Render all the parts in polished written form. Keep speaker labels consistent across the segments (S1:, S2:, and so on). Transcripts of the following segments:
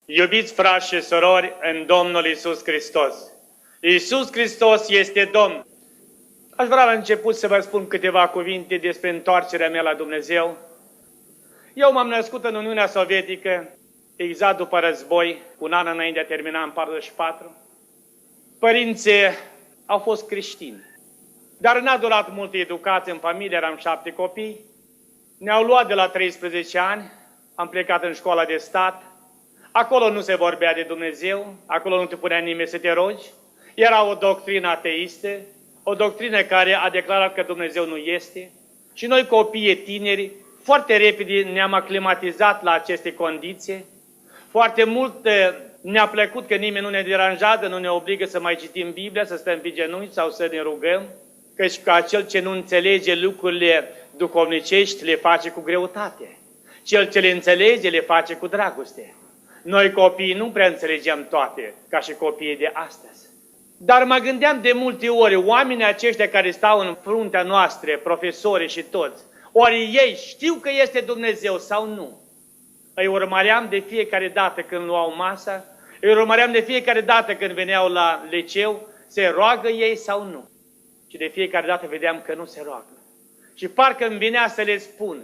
S1: Iubiți frați și surori în Domnul Iisus Hristos. Iisus Hristos este Domn. Aș vrea la început să vă spun câteva cuvinte despre întoarcerea mea la Dumnezeu. Eu m-am născut în Uniunea Sovietică, exact după război, un an înainte de a termina în 44. Părinții au fost creștini, dar n-a durat multă educație în familie, eram 7 copii. Ne-au luat de la 13 ani, am plecat în școala de stat. Acolo nu se vorbea de Dumnezeu, acolo nu te punea nimeni să te rogi. Era o doctrină ateistă, o doctrină care a declarat că Dumnezeu nu este. Și noi, copiii tineri, foarte repede ne-am aclimatizat la aceste condiții. Foarte mult ne-a plăcut că nimeni nu ne deranjează, nu ne obligă să mai citim Biblia, să stăm pe genunchi sau să ne rugăm, căci că acel ce nu înțelege lucrurile duhovnicești le face cu greutate. Cel ce le înțelege le face cu dragoste. Noi copiii nu prea înțelegem toate, ca și copiii de astăzi. Dar mă gândeam de multe ori, oamenii aceștia care stau în fruntea noastră, profesori și toți, ori ei știu că este Dumnezeu sau nu? Îi urmăream de fiecare dată când luau masa, îi urmăream de fiecare dată când veneau la liceu, se roagă ei sau nu? Și de fiecare dată vedeam că nu se roagă. Și parcă îmi venea să le spun,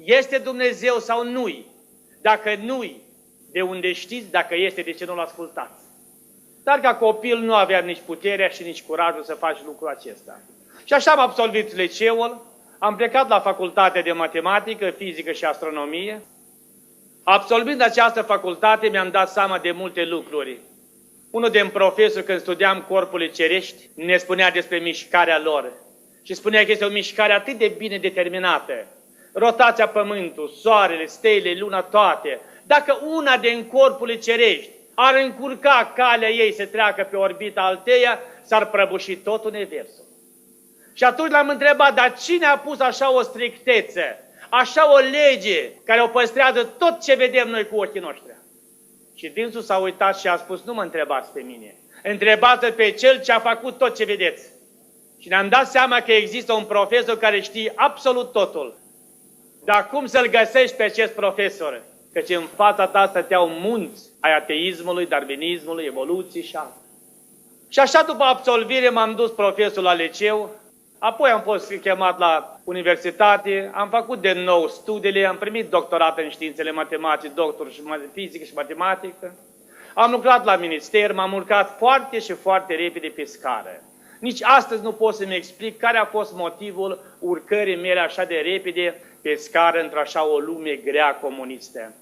S1: este Dumnezeu sau nu-i? Dacă nu-i, de unde știți? Dacă este, de ce nu-l ascultați? Dar ca copil nu aveam nici puterea și nici curajul să faci lucrul acesta. Și așa am absolvit liceul, am plecat la facultatea de matematică, fizică și astronomie. Absolvind această facultate mi-am dat seama de multe lucruri. Unul din profesori, când studiam corpurile cerești, ne spunea despre mișcarea lor. Și spunea că este o mișcare atât de bine determinată. Rotația Pământului, Soarele, stelele, Luna, toate. Dacă una din corpurile cerești ar încurca calea ei să treacă pe orbita alteia, s-ar prăbuși tot universul. Și atunci l-am întrebat, dar cine a pus așa o strictețe, așa o lege care o păstrează tot ce vedem noi cu ochii noștri? Și dânsul s-a uitat și a spus, nu mă întrebați pe mine, întrebați-l pe cel ce a făcut tot ce vedeți. Și ne-am dat seama că există un profesor care știe absolut totul. Dar cum să-l găsești pe acest profesor? Căci în fața ta stăteau munți ai ateismului, darwinismului, evoluției și altele. Și așa după absolvire m-am dus profesor la liceu, apoi am fost chemat la universitate, am făcut de nou studiile, am primit doctorat în științele matematice, doctor și fizică și matematică. Am lucrat la minister, m-am urcat foarte și foarte repede pe scară. Nici astăzi nu pot să-mi explic care a fost motivul urcării mele așa de repede pe scară într-așa o lume grea comunistă.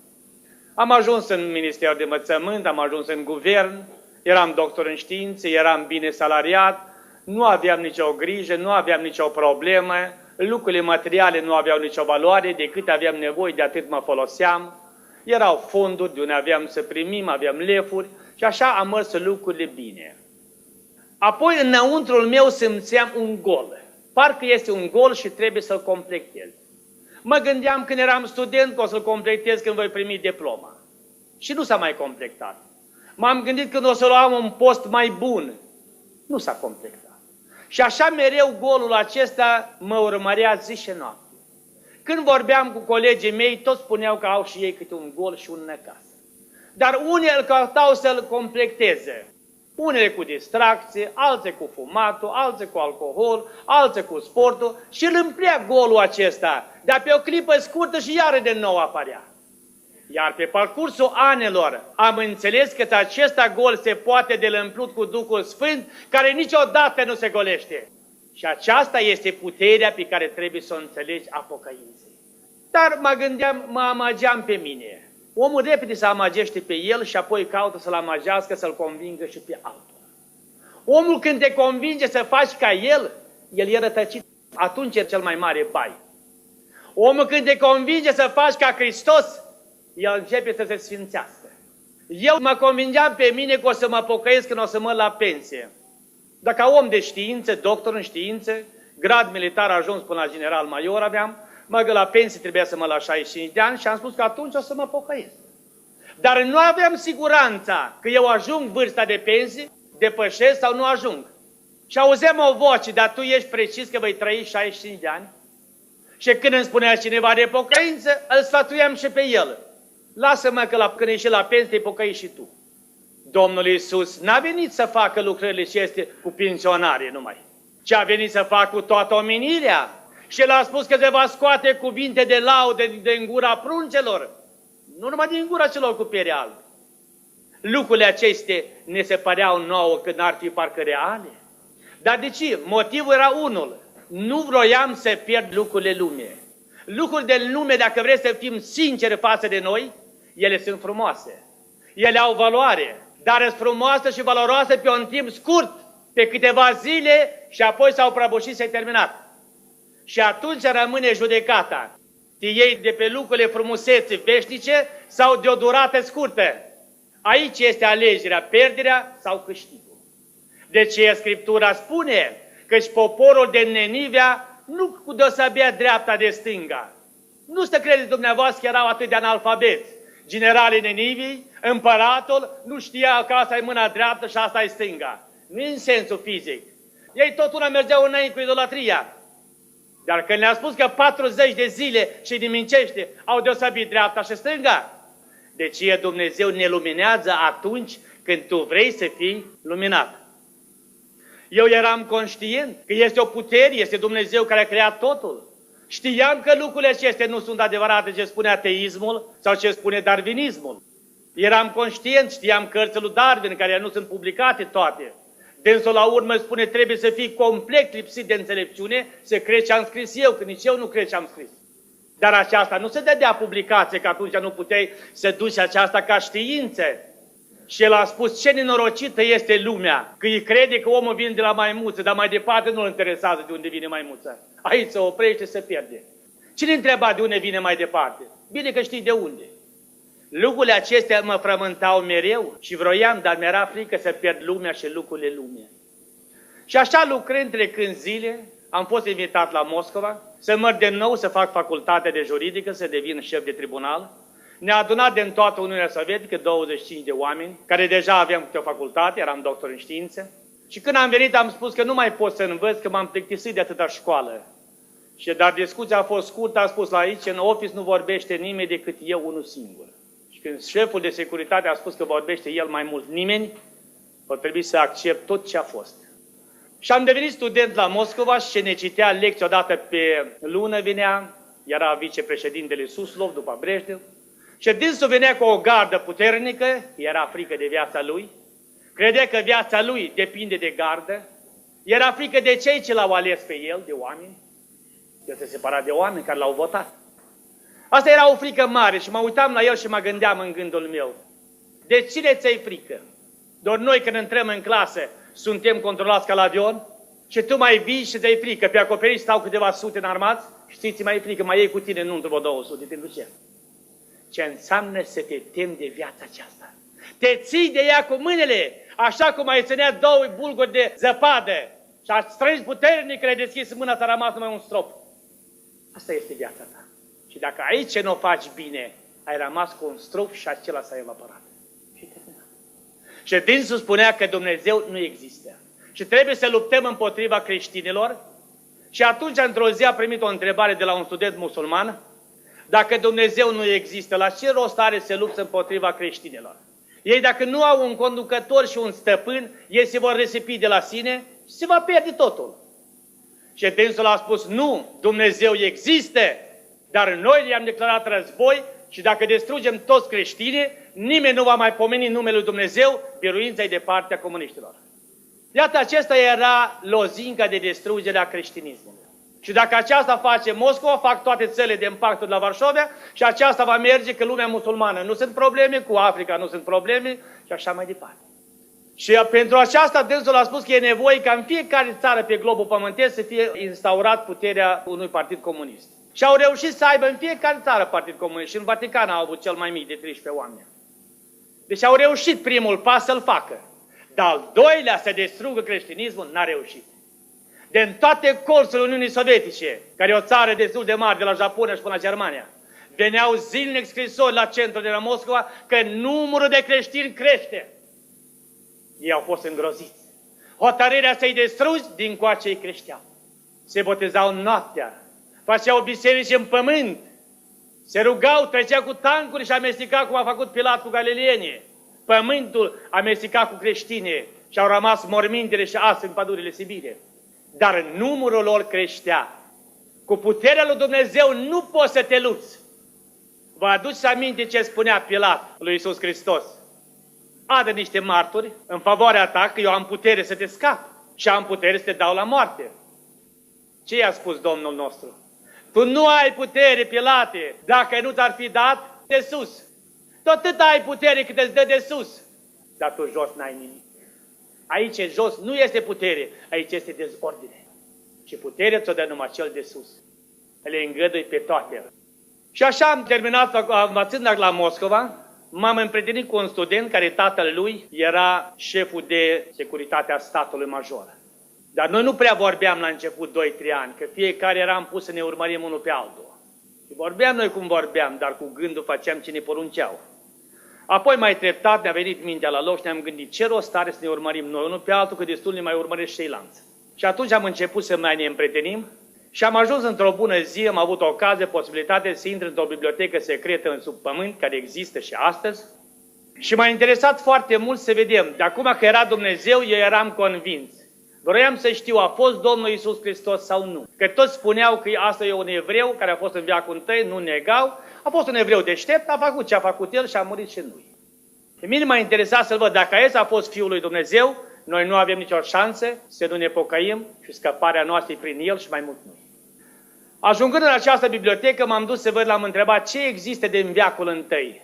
S1: Am ajuns în Ministerul de Învățământ, am ajuns în guvern, eram doctor în științe, eram bine salariat, nu aveam nicio grijă, nu aveam nicio problemă, lucrurile materiale nu aveau nicio valoare, de cât aveam nevoie, de atât mă foloseam. Erau fonduri de unde aveam să primim, aveam lefuri și așa am mers lucrurile bine. Apoi înăuntrul meu simțeam un gol. Parcă este un gol și trebuie să-l completez. Mă gândeam când eram student că o să-l completez când voi primi diploma. Și nu s-a mai completat. M-am gândit când o să luam un post mai bun. Nu s-a completat. Și așa mereu golul acesta mă urmărea zi și noapte. Când vorbeam cu colegii mei, toți spuneau că au și ei câte un gol și un necas. Dar unii îl căutau să-l completeze. Unele cu distracție, alții cu fumatul, alții cu alcool, alții cu sportul și îl împlea golul acesta. Dar pe o clipă scurtă și iară de nou apărea. Iar pe parcursul anilor am înțeles că acesta gol se poate de împlut cu Duhul Sfânt, care niciodată nu se golește. Și aceasta este puterea pe care trebuie să o înțelegi a pocăinței. Dar mă gândeam, mă amageam pe mine. Omul repede se amagește pe el și apoi caută să-l amagească, să-l convingă și pe altul. Omul când te convinge să faci ca el e rătăcit. Atunci e cel mai mare bai. Omul când te convinge să faci ca Hristos, el începe să se sfințească. Eu mă convingeam pe mine că o să mă pocăiesc când o să mă la pensie. Dar ca om de știință, doctor în știință, grad militar ajuns până la general major aveam, mă la pensie trebuia să mă la 65 de ani și am spus că atunci o să mă pocăiesc. Dar nu aveam siguranța că eu ajung vârsta de pensie, depășesc sau nu ajung. Și auzeam o voce, dar tu ești precis că vei trăi 65 de ani? Și când îmi spunea cineva de pocăință, îl sfătuiam și pe el. Lasă-mă că când ești la pensie, pocăi și tu. Domnul Iisus n-a venit să facă lucrările ce este cu pensionarii numai, ci a venit să facă cu toată omenirea. Și El a spus că se va scoate cuvinte de laude din gura pruncelor, nu numai din gura celor cu piele albă. Lucrurile acestea ne se păreau nouă când ar fi parcă reale. Dar de ce? Motivul era unul. Nu vroiam să pierd lucrurile lumii. Lucrurile de lume, dacă vreți să fim sinceri față de noi, ele sunt frumoase. Ele au valoare, dar sunt frumoase și valoroase pe un timp scurt, pe câteva zile și apoi s-au prăbușit și s-a terminat. Și atunci rămâne judecata. Te iei de pe lucrurile frumusețe veșnice sau de o durată scurtă. Aici este alegerea, pierderea sau câștigul. De ce Scriptura spune că-și poporul de Nenivea nu deosebea dreapta de stânga. Nu să credeți dumneavoastră că erau atât de analfabeți. Generalii Nenivii, împăratul, nu știa că asta e mâna dreaptă și asta e stânga. Nu în sensul fizic. Ei tot una mergeau înainte cu idolatria. Dar când le-a spus că 40 de zile și dimincește au deosebit dreapta și stânga, de ce Dumnezeu ne luminează atunci când tu vrei să fii luminat. Eu eram conștient că este o putere, este Dumnezeu care a creat totul. Știam că lucrurile acestea nu sunt adevărate ce spune ateismul sau ce spune darwinismul. Eram conștient, știam cărțile lui Darwin, care nu sunt publicate toate. Dânsul la urmă spune, trebuie să fii complet lipsit de înțelepciune, să crezi ce am scris eu, că nici eu nu cred ce am scris. Dar aceasta nu se dădea publicație, că atunci nu puteai să duci aceasta ca știință. Și el a spus, ce nenorocită este lumea, că îi crede că omul vine de la maimuță, dar mai departe nu-l interesează de unde vine maimuța. Aici se oprește, se pierde. Cine întreba de unde vine mai departe? Bine că știi de unde. Lucrurile acestea mă frământau mereu și vroiam, dar mi-era frică să pierd lumea și lucrurile lumii. Și așa lucrând, trecând zile, am fost invitat la Moscova să merg de nou să fac facultatea de juridică, să devin șef de tribunal. Ne-a adunat din toată Uniunea Sovietică 25 de oameni, care deja aveam câte o facultate, eram doctor în științe. Și când am venit am spus că nu mai pot să învăț, că m-am plictisit de atâta școală. Dar discuția a fost scurtă, a spus la aici, în office nu vorbește nimeni decât eu unul singur. Și când șeful de securitate a spus că vorbește el mai mult nimeni, va trebui să accept tot ce a fost. Și am devenit student la Moscova și ne citea lecții odată pe lună venea, era vicepreședintele Suslov după Brejnev, și dânsul venea cu o gardă puternică, era frică de viața lui, credea că viața lui depinde de gardă, era frică de cei ce l-au ales pe el, de oameni, el se separa de oameni care l-au votat. Asta era o frică mare și mă uitam la el și mă gândeam în gândul meu, de cine ți-ai frică? Doar noi când intrăm în clasă suntem controlați ca la avion și tu mai vii și ți-ai frică, pe acoperiș stau câteva sute înarmați și ți mai frică, mai iei cu tine nu între 200, te duce. Ce înseamnă să te temi de viața aceasta? Te ții de ea cu mâinile, așa cum ai ținea două bulguri de zăpadă și a strângi puternic, le deschis mâna, ți-a rămas numai un strop. Asta este viața ta. Și dacă aici nu o faci bine, ai rămas cu un strop și acela s-a evaporat. Și dânsul spunea că Dumnezeu nu există. Și trebuie să luptăm împotriva creștinilor. Și atunci, într-o zi, a primit o întrebare de la un student musulman. Dacă Dumnezeu nu există, la ce rost are să luptă împotriva creștinilor? Ei, dacă nu au un conducător și un stăpân, ei se vor risipi de la sine și se va pierde totul. Și dânsul a spus, nu, Dumnezeu există, dar noi i-am declarat război și dacă distrugem toți creștinii, nimeni nu va mai pomeni numele lui Dumnezeu, biruința-i de partea comuniștilor. Iată, acesta era lozinca de distrugere a creștinismului. Și dacă aceasta face Moscova, fac toate țările de impactul la Varșovia și aceasta va merge că lumea musulmană. Nu sunt probleme, cu Africa nu sunt probleme și așa mai departe. Și pentru aceasta dânsul a spus că e nevoie ca în fiecare țară pe globul pământesc să fie instaurat puterea unui partid comunist. Și au reușit să aibă în fiecare țară partid comunist și în Vatican au avut cel mai mic de 13 oameni. Deci au reușit primul pas să-l facă. Dar al doilea să distrugă creștinismul n-a reușit. Din toate colțurile Uniunii Sovietice, care e o țară destul de mare, de la Japonia și până la Germania, veneau zilnic scrisori la centru de la Moscova că numărul de creștini crește. Ei au fost îngroziți. Hotărârea să-i distrugi, din coace îi creșteau. Se botezau noaptea, făceau biserici în pământ Se rugau, trecea cu tancuri și amesteca cum a făcut Pilat cu galileenii. Pământul amesteca cu creștini și au rămas mormintele și ase în pădurile Sibire. Dar numărul lor creștea. Cu puterea lui Dumnezeu nu poți să te lupți. Vă aduceți aminte ce spunea Pilat lui Iisus Hristos? Adă niște martori în favoarea ta că eu am putere să te scap și am putere să te dau la moarte. Ce i-a spus Domnul nostru? Tu nu ai putere, Pilate, dacă nu ți-ar fi dat de sus. Tot atât ai putere cât îți dă de sus. Dar tu jos n-ai nimic. Aici jos nu este putere, aici este dezordine. Și puterea ți-o dă numai cel de sus. Le îngădui pe toate. Și așa am terminat învățând la Moscova. M-am împrietenit cu un student care tatăl lui era șeful de securitate a statului major. Dar noi nu prea vorbeam la început 2-3 ani, că fiecare eram pus să ne urmărim unul pe altul. Și vorbeam noi cum vorbeam, dar cu gândul făceam ce ne porunceau. Apoi mai treptat ne-a venit mintea la loc și ne-am gândit ce rost are să ne urmărim noi unul pe altul, că destul ne mai urmăresc și ceilalți. Și atunci am început să mai ne împrietenim și am ajuns într-o bună zi, am avut ocazie, posibilitate să intru într-o bibliotecă secretă în sub pământ, care există și astăzi. Și m-a interesat foarte mult să vedem, de acum că era Dumnezeu, eu eram convins. Vroiam să știu, a fost Domnul Iisus Hristos sau nu. Că toți spuneau că asta e un evreu care a fost în veacul întâi, nu negau. A fost un evreu deștept, a făcut ce a făcut el și a murit și noi. Pe mine m-a interesat să-l văd, dacă acesta a fost Fiul lui Dumnezeu, noi nu avem nicio șansă să nu ne pocăim și scăparea noastră e prin el și mai mult noi. Ajungând în această bibliotecă, m-am dus să văd, l-am întrebat ce există din veacul întâi.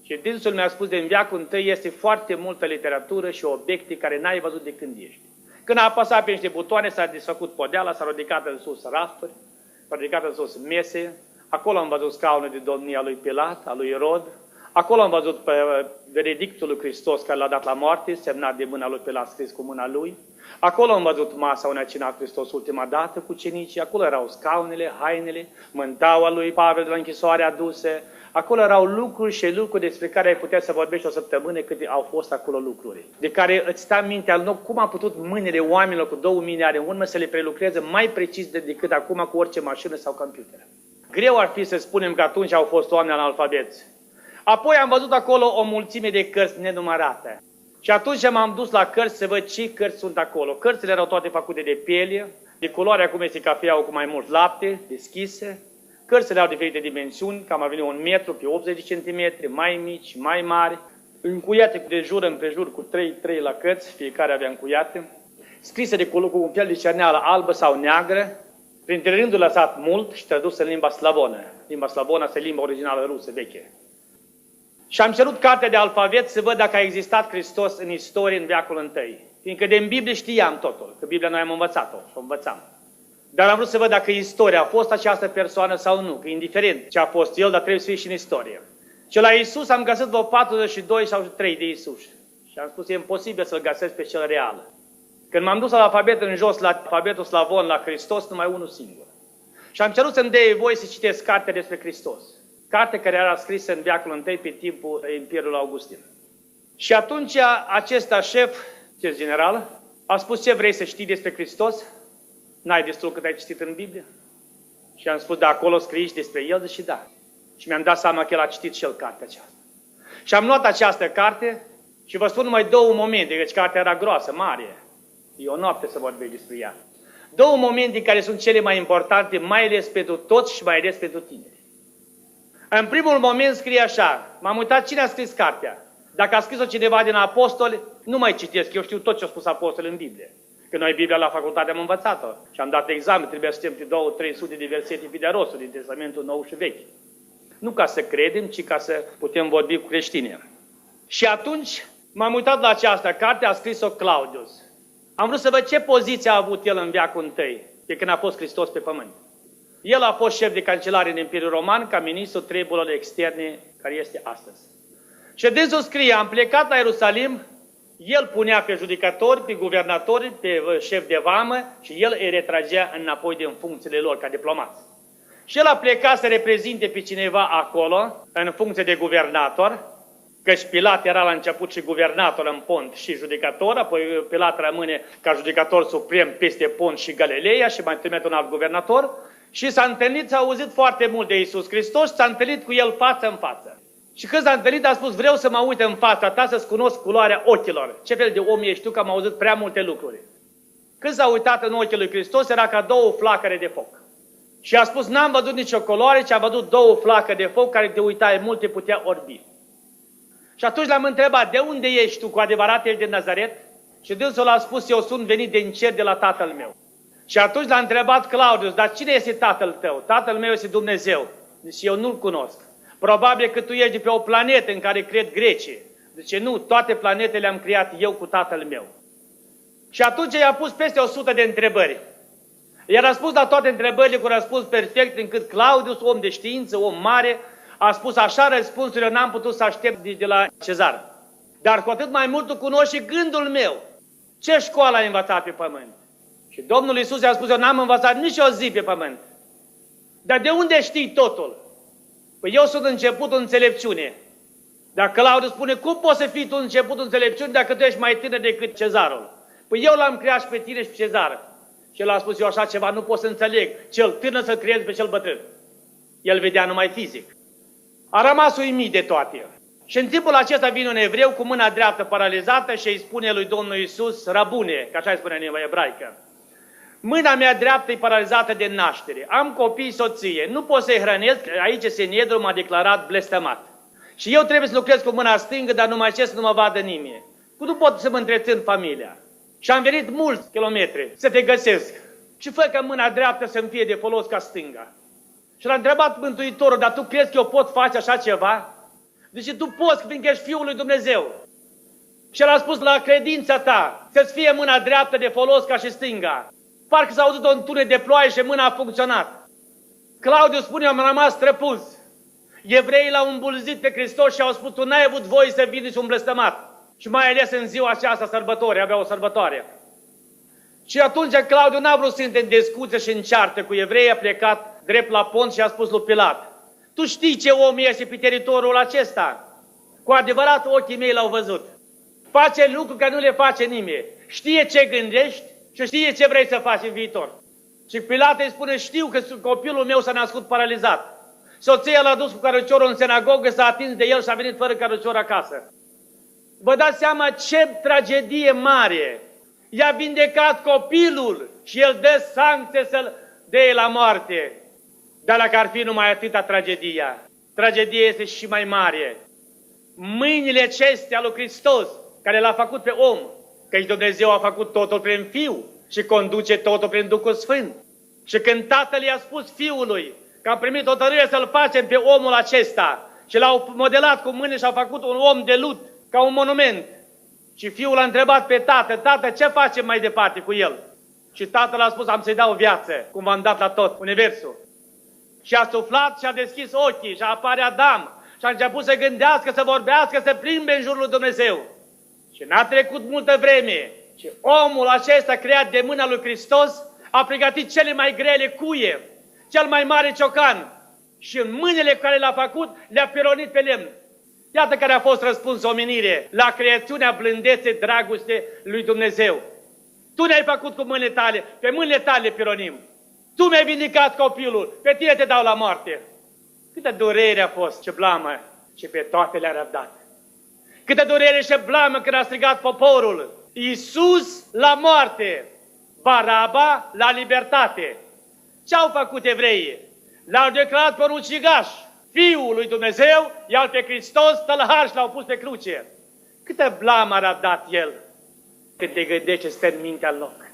S1: Și dânsul mi-a spus, din veacul întâi este foarte multă literatură și obiecte care n-ai văzut de când ești. Când a apăsat pe niște butoane, s-a desfăcut podeala, s-a ridicat în sus rafturi, s-a ridicat în sus mese, acolo am văzut scaunul de domnia lui Pilat, a lui Irod, acolo am văzut pe veredictul lui Hristos care l-a dat la moarte, semnat de mâna lui Pilat, scris cu mâna lui. Acolo am văzut masa unde a cinat Hristos ultima dată cu cenicii, acolo erau scaunele, hainele, mântaua lui Pavel de la închisoare aduse, acolo erau lucruri și lucruri despre care ai putea să vorbești o săptămână câte au fost acolo lucruri, de care îți sta mintea în loc cum a putut mâinile oamenilor cu 2000 de ani în urmă să le prelucreze mai precis decât acum cu orice mașină sau computer. Greu ar fi să spunem că atunci au fost oameni analfabeți. Apoi am văzut acolo o mulțime de cărți nenumărate. Și atunci m-am dus la cărți să văd ce cărți sunt acolo. Cărțile erau toate făcute de piele, de culoare cum este cafeaua cu mai mult lapte, deschise. Cărțile au diferite dimensiuni, cam a venit 1 metru pe 80 de centimetri, mai mici, mai mari, încuiate de jur împrejur cu 3 la cărți, fiecare avea încuiate, scrise cu un fel de cerneală albă sau neagră, printre rândul lăsat mult și tradus în limba slavonă. Limba slavonă este limba originală rusă veche. Și am cerut cartea de alfabet să văd dacă a existat Hristos în istorie în veacul întâi. Fiindcă din Biblie știam totul, că Biblia noi am învățat-o și o învățam. Dar am vrut să văd dacă istoria a fost această persoană sau nu, că indiferent ce a fost el, dar trebuie să fie și în istorie. Și la Iisus am găsit vreo 42 sau 3 de Iisus. Și am spus, e imposibil să-l găsesc pe cel real. Când m-am dus la alfabet în jos, la alfabetul slavon, la Hristos, numai unul singur. Și am cerut să-mi dea voie să citesc cartea despre Hristos. Carte care era scrisă în veacul I pe timpul Imperiului Augustin. Și atunci acesta șef, general, a spus, ce vrei să știi despre Hristos? N-ai destul cât ai citit în Biblie? Și am spus, da, acolo scrii și despre el, și da. Și mi-am dat seama că el a citit și el cartea aceasta. Și am luat această carte și vă spun numai 2 momente, deci cartea era groasă, mare. E o noapte să vorbesc despre ea. 2 momente care sunt cele mai importante, mai ales pentru toți și mai ales pentru tine. În primul moment scrie așa, m-am uitat cine a scris cartea. Dacă a scris-o cineva din apostoli, nu mai citesc, eu știu tot ce a spus apostoli în Biblie. Că noi Biblia la facultate am învățat-o și am dat examen, trebuie să știm 200-300 de versete pe de rostul din Testamentul Nou și Vechi. Nu ca să credem, ci ca să putem vorbi cu creștinii. Și atunci m-am uitat la această carte, a scris-o Claudius. Am vrut să văd ce poziție a avut el în veacul I, de când a fost Hristos pe pământ. El a fost șef de cancelare în Imperiul Roman ca ministru treburilor externe care este astăzi. Și dânsul scrie, am plecat la Ierusalim, el punea pe judecători, pe guvernatori, pe șef de vamă și el îi retragea înapoi din funcțiile lor ca diplomați. Și el a plecat să reprezinte pe cineva acolo, în funcție de guvernator, căci Pilat era la început și guvernator în Pont și judecător, apoi Pilat rămâne ca judecător suprem peste Pont și Galileea și mai trimite un alt guvernator. Și s-a întâlnit, s-a auzit foarte mult de Iisus Hristos și s-a întâlnit cu El față în față. Și când s-a întâlnit a spus, vreau să mă uit în fața ta, să-ți cunosc culoarea ochilor. Ce fel de om ești tu, că am auzit prea multe lucruri. Când s-a uitat în ochii lui Hristos, era ca două flacăre de foc. Și a spus, n-am văzut nicio culoare, ci am văzut două flacări de foc care te uitai mult, te putea orbi. Și atunci l-am întrebat, de unde ești tu cu adevărat, ești din Nazaret? Și dânsul a spus, eu sunt venit din cer de la tatăl meu. Și atunci l-a întrebat Claudius, dar cine este tatăl tău? Tatăl meu este Dumnezeu. Deci eu nu-l cunosc. Probabil că tu ești de pe o planetă în care cred grecii. Zice, nu, toate planetele am creat eu cu tatăl meu. Și atunci i-a pus peste 100 de întrebări. I-a răspuns la toate întrebările cu răspuns perfect, încât Claudius, om de știință, om mare, a spus așa răspunsurile, n-am putut să aștept de la Cezar. Dar cu atât mai mult tu cunoști și gândul meu. Ce școală ai învățat pe pământ? Și Domnul Iisus i-a spus, eu n-am învățat nici o zi pe pământ. Dar de unde știi totul? Păi eu sunt începutul înțelepciune. Dar Claudiu spune, cum poți să fii tu începutul înțelepciune dacă tu ești mai tânăr decât Cezarul? Păi eu l-am creat și pe tine și pe Cezar. Și el a spus, eu așa ceva nu pot să înțeleg. Cel tânăr să-l creez pe cel bătrân. El vedea numai fizic. A rămas uimit de toate. Și în timpul acesta vine un evreu cu mâna dreaptă paralizată și îi spune lui Domnul Iisus, Rabune, că așa îi spune în limba ebraică. Mâna mea dreaptă e paralizată de naștere. Am copii, soție, nu pot să-i hrănesc, aici Sinedrul m-a declarat blestemat. Și eu trebuie să lucrez cu mâna stângă, dar numai ce să nu mă vadă nimeni. Nu pot să mă întrețin familia. Și am venit mulți kilometri să te găsesc. Și fă ca mâna dreaptă să-mi fie de folos ca stânga. Și l-a întrebat Mântuitorul, dar tu crezi că eu pot face așa ceva? Deci tu poți, fiindcă ești Fiul lui Dumnezeu. Și el a spus, la credința ta, să-ți fie mâna dreaptă de folos ca și stânga. Parcă s-a auzit o întunere de ploaie și mâna a funcționat. Claudiu spune, am rămas străpuns. Evreii l-au îmbulzit pe Hristos și au spus, tu n-ai avut voie să vii nici un blestemat. Și mai ales în ziua aceasta sărbători, avea o sărbătoare. Și atunci Claudiu n-a vrut să intre în discuție și în ceartă cu evreii, a plecat drept la pont și a spus lui Pilat, tu știi ce om este pe teritoriul acesta? Cu adevărat ochii mei l-au văzut. Face lucruri care nu le face nimeni. Știe ce gândești și știe ce vrei să faci în viitor. Și Pilat îi spune, știu că copilul meu s-a născut paralizat. Soția l-a dus cu căruciorul în sinagogă, s-a atins de el și a venit fără cărucior acasă. Vă dați seama ce tragedie mare! I-a vindecat copilul și el dă sancție să-l dea la moarte. Dar dacă ar fi numai atâta tragedia, tragedia este și mai mare. Mâinile acestea lui Hristos, care l-a făcut pe om, căci Dumnezeu a făcut totul prin Fiul și conduce totul prin Duhul Sfânt. Și când Tatăl i-a spus Fiului că am primit hotărâre să-l facem pe omul acesta și l-au modelat cu mâini și au făcut un om de lut, ca un monument. Și Fiul a întrebat pe Tată, Tată, ce facem mai departe cu el? Și Tatăl a spus, am să-i dau viață, cum v-am dat la tot universul. Și a suflat și a deschis ochii și apare Adam și a început să gândească, să vorbească, să plimbe în jurul lui Dumnezeu. Și n-a trecut multă vreme și omul acesta creat de mâna lui Hristos a pregătit cele mai grele cuie, cel mai mare ciocan și în mâinile cu care l-a făcut le-a pironit pe lemn. Iată care a fost răspuns omenire la creațiunea blândețe, dragoste lui Dumnezeu. Tu ne-ai făcut cu mâinile tale, pe mâinile tale pironim. Tu mi-ai vindicat copilul, pe tine te dau la moarte. Câtă durere a fost, ce blamă, și pe toate le-a răbdat. Câtă durere și blamă când a strigat poporul. Iisus la moarte, Baraba la libertate. Ce-au făcut evreii? L-au declarat pe un ucigaș, Fiul lui Dumnezeu, iar pe Hristos tălhar și l-au pus pe cruce. Câtă blamă a răbdat el când te gândești ce stă în mintea loc.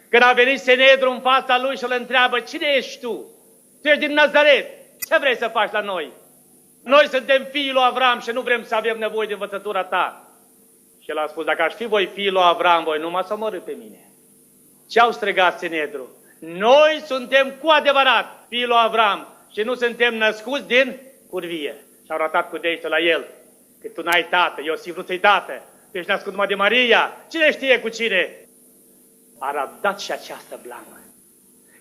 S1: Când a venit Sinedrul în fața lui și îl întreabă, cine ești tu? Tu ești din Nazaret, ce vrei să faci la noi? Noi suntem fiii lui Avram și nu vrem să avem nevoie de învățătura ta. Și el a spus, dacă aș fi voi fiii lui Avram, voi nu m-ați omorât pe mine. Ce au strigat Sinedrul? Noi suntem cu adevărat fiii lui Avram și nu suntem născuți din curvie. Și au ratat cu degetul la el, că tu n-ai tată, Iosif nu ți-i tată, tu ești născut numai de Maria, cine știe cu cine? A răbdat și această blamă.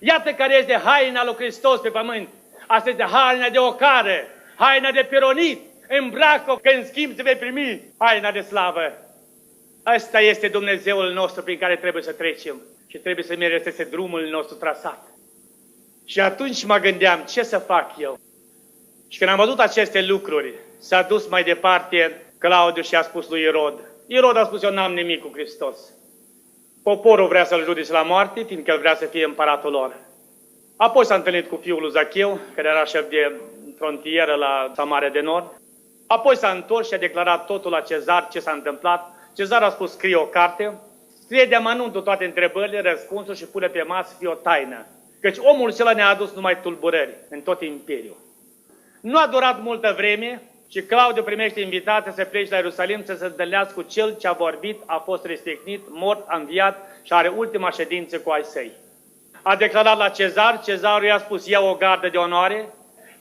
S1: Iată care este haina lui Hristos pe pământ. Asta este haina de ocară, haina de pironit. Îmbracă-o că în schimb te vei primi haina de slavă. Ăsta este Dumnezeul nostru prin care trebuie să trecem și trebuie să mergem, este drumul nostru trasat. Și atunci mă gândeam, ce să fac eu? Și când am văzut aceste lucruri, s-a dus mai departe Claudiu și a spus lui Irod. Irod a spus, eu n-am nimic cu Hristos. Poporul vrea să-l judece la moarte, fiindcă el vrea să fie împăratul lor. Apoi s-a întâlnit cu fiul lui Zacheu, care era șef de frontieră la Samaria de Nord. Apoi s-a întors și a declarat totul la Cezar, ce s-a întâmplat. Cezar a spus, scrie o carte, scrie de amănuntul toate întrebările, răspunsul și pune pe masă să fie o taină. Căci omul acela ne-a adus numai tulburări în tot imperiul. Nu a durat multă vreme și Claudiu primește invitația să plece la Ierusalim să se întâlnească cu cel ce a vorbit, a fost răstignit, mort, a înviat și are ultima ședință cu ai săi. A declarat la Cezar, Cezarul i-a spus, ia o gardă de onoare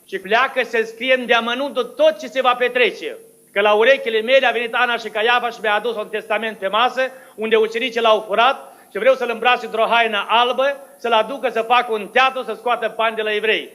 S1: și pleacă să scriem de amănuntul tot ce se va petrece. Că la urechile mele a venit Ana și Caiafa și mi-a adus un testament pe masă, unde ucenicii l-au furat și vreau să-l îmbrace într-o haină albă, să-l aducă să facă un teatru, să scoată bani de la evrei.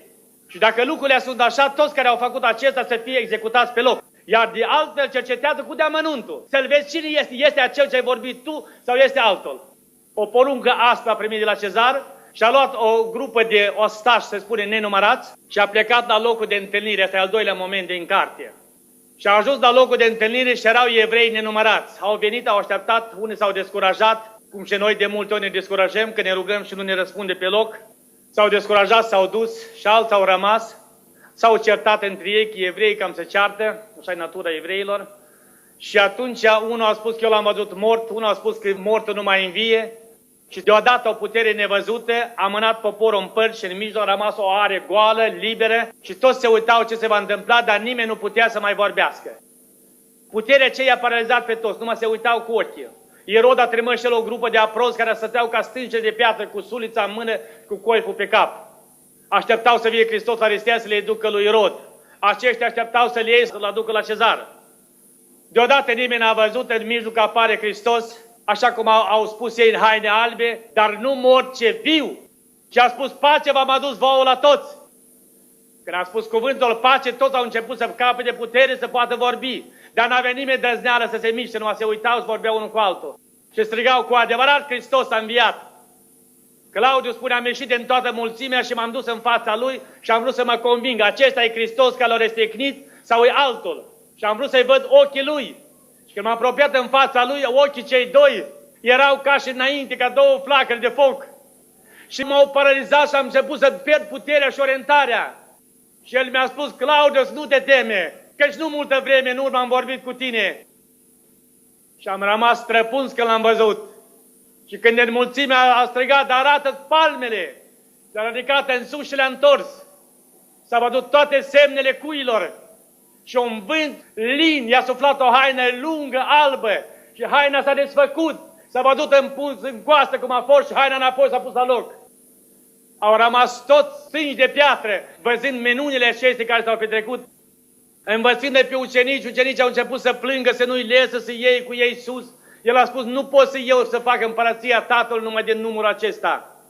S1: Și dacă lucrurile sunt așa, toți care au făcut acesta să fie executați pe loc. Iar de altfel cercetează cu deamănuntul. Să-l vezi cine este. Este acel ce ai vorbit tu sau este altul? O poruncă aspră a primit de la Cezar și a luat o grupă de ostași, se spune nenumărați, și a plecat la locul de întâlnire. Asta e al doilea moment din carte. Și a ajuns la locul de întâlnire și erau evrei nenumărați. Au venit, au așteptat, unii s-au descurajat, cum și noi de multe ori ne descurajăm, că ne rugăm și nu ne răspunde pe loc. S-au descurajat, s-au dus și alții au rămas, s-au certat între ei, că evrei cam se ceartă, așa e natura evreilor. Și atunci unul a spus că eu l-am văzut mort, unul a spus că mortul nu mai învie și deodată o putere nevăzută a mânat poporul în părți și în mijloc a rămas o are goală, liberă și toți se uitau ce se va întâmpla, dar nimeni nu putea să mai vorbească. Puterea aceea a paralizat pe toți, numai se uitau cu ochii. Irod a trimis și el o grupă de aprozi care stăteau ca stânce de piatră cu sulița în mână, cu coiful pe cap. Așteptau să vie Hristos la Aristea să le ducă lui Irod. Aceștia așteptau să le iei să-l aducă la Cezar. Deodată nimeni n-a văzut, în mijloc apare Hristos, așa cum au spus ei în haine albe, dar nu mort, ce viu. Și a spus, pace v-am adus vouă la toți. Când a spus cuvântul pace, toți au început să capete de putere să poată vorbi. Dar n-avea nimeni dăzneală să se miște, numai se uitau să vorbeau unul cu altul. Și strigau, cu adevărat Hristos a înviat. Claudiu spune, am ieșit din toată mulțimea și m-am dus în fața lui și am vrut să mă conving, acesta e Hristos care l-a răstignit sau e altul. Și am vrut să-i văd ochii lui. Și când m-am apropiat în fața lui, ochii cei doi erau ca și înainte, ca două flacări de foc. Și m-au paralizat și am început să pierd puterea și orientarea. Și el mi-a spus, Claudiu, nu te teme, căci nu multă vreme în urmă am vorbit cu tine. Și am rămas străpuns că l-am văzut. Și când în mulțime a strigat, arată-ți palmele, le-a ridicat în sus și le-a întors. S-a văzut toate semnele cuilor. Și un vânt lin i-a suflat o haină lungă, albă. Și haina s-a desfăcut. S-a văzut în coastă cum a fost și haina înapoi s-a pus la loc. Au rămas toți stângi de piatră, văzând minunile acestea care s-au petrecut. Învățând-le pe ucenici, ucenicii au început să plângă, să nu-i lesă, să iei cu ei sus. El a spus, nu pot să eu să fac împărăția Tatălui numai din numărul acesta.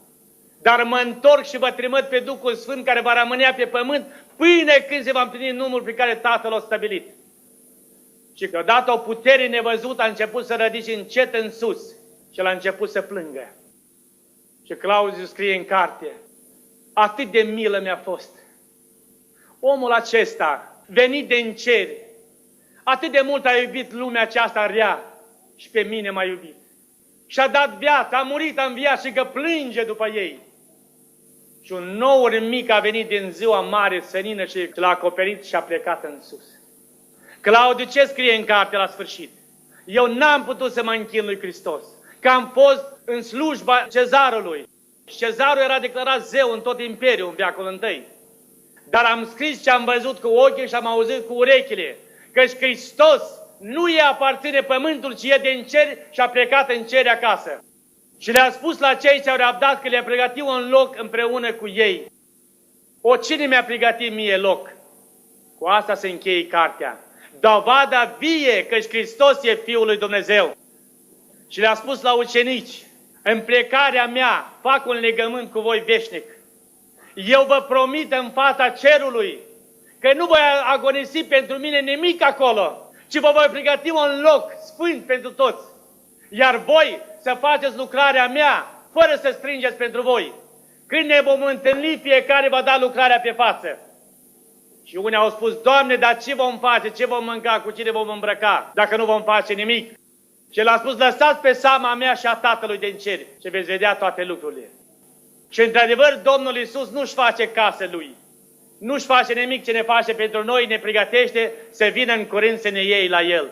S1: Dar mă întorc și vă trimit pe Duhul Sfânt care va rămânea pe pământ până când se va împlini numărul pe care Tatăl l-a stabilit. Și deodată o putere nevăzută a început să rădice încet în sus și el a început să plângă. Și Claudiu scrie în carte, atât de milă mi-a fost. Omul acesta, venit din cer, atât de mult a iubit lumea aceasta rea și pe mine m-a iubit. Și-a dat viață, a murit, a înviat și că plânge după ei. Și un nour mic a venit din ziua mare, senină, și l-a acoperit și a plecat în sus. Claudiu ce scrie în carte la sfârșit? Eu n-am putut să mă închin lui Hristos, că am fost în slujba Cezarului. Și Cezarul era declarat zeu în tot imperiul, în veacul I. Dar am scris ce am văzut cu ochii și am auzit cu urechile, căci Hristos nu e aparține pământul, ci e din cer și a plecat în cer acasă. Și le-a spus la cei ce au răbdat că le-a pregătit un loc împreună cu ei. O, cine mi-a pregătit mie loc? Cu asta se încheie cartea. Dovada vie că Hristos e Fiul lui Dumnezeu. Și le-a spus la ucenici, în plecarea mea fac un legământ cu voi veșnic. Eu vă promit în fața cerului că nu voi agonisi pentru mine nimic acolo, ci vă voi pregăti un loc sfânt pentru toți. Iar voi să faceți lucrarea mea fără să strângeți pentru voi. Când ne vom întâlni, fiecare va da lucrarea pe față. Și unii au spus, Doamne, dar ce vom face, ce vom mânca, cu cine vom îmbrăca, dacă nu vom face nimic? Și el a spus, lăsați pe seama mea și a Tatălui din cer și veți vedea toate lucrurile. Și într-adevăr, Domnul Iisus nu-și face casă Lui. Nu-și face nimic ce ne face pentru noi, ne pregătește să vină în curând să ne iei la El.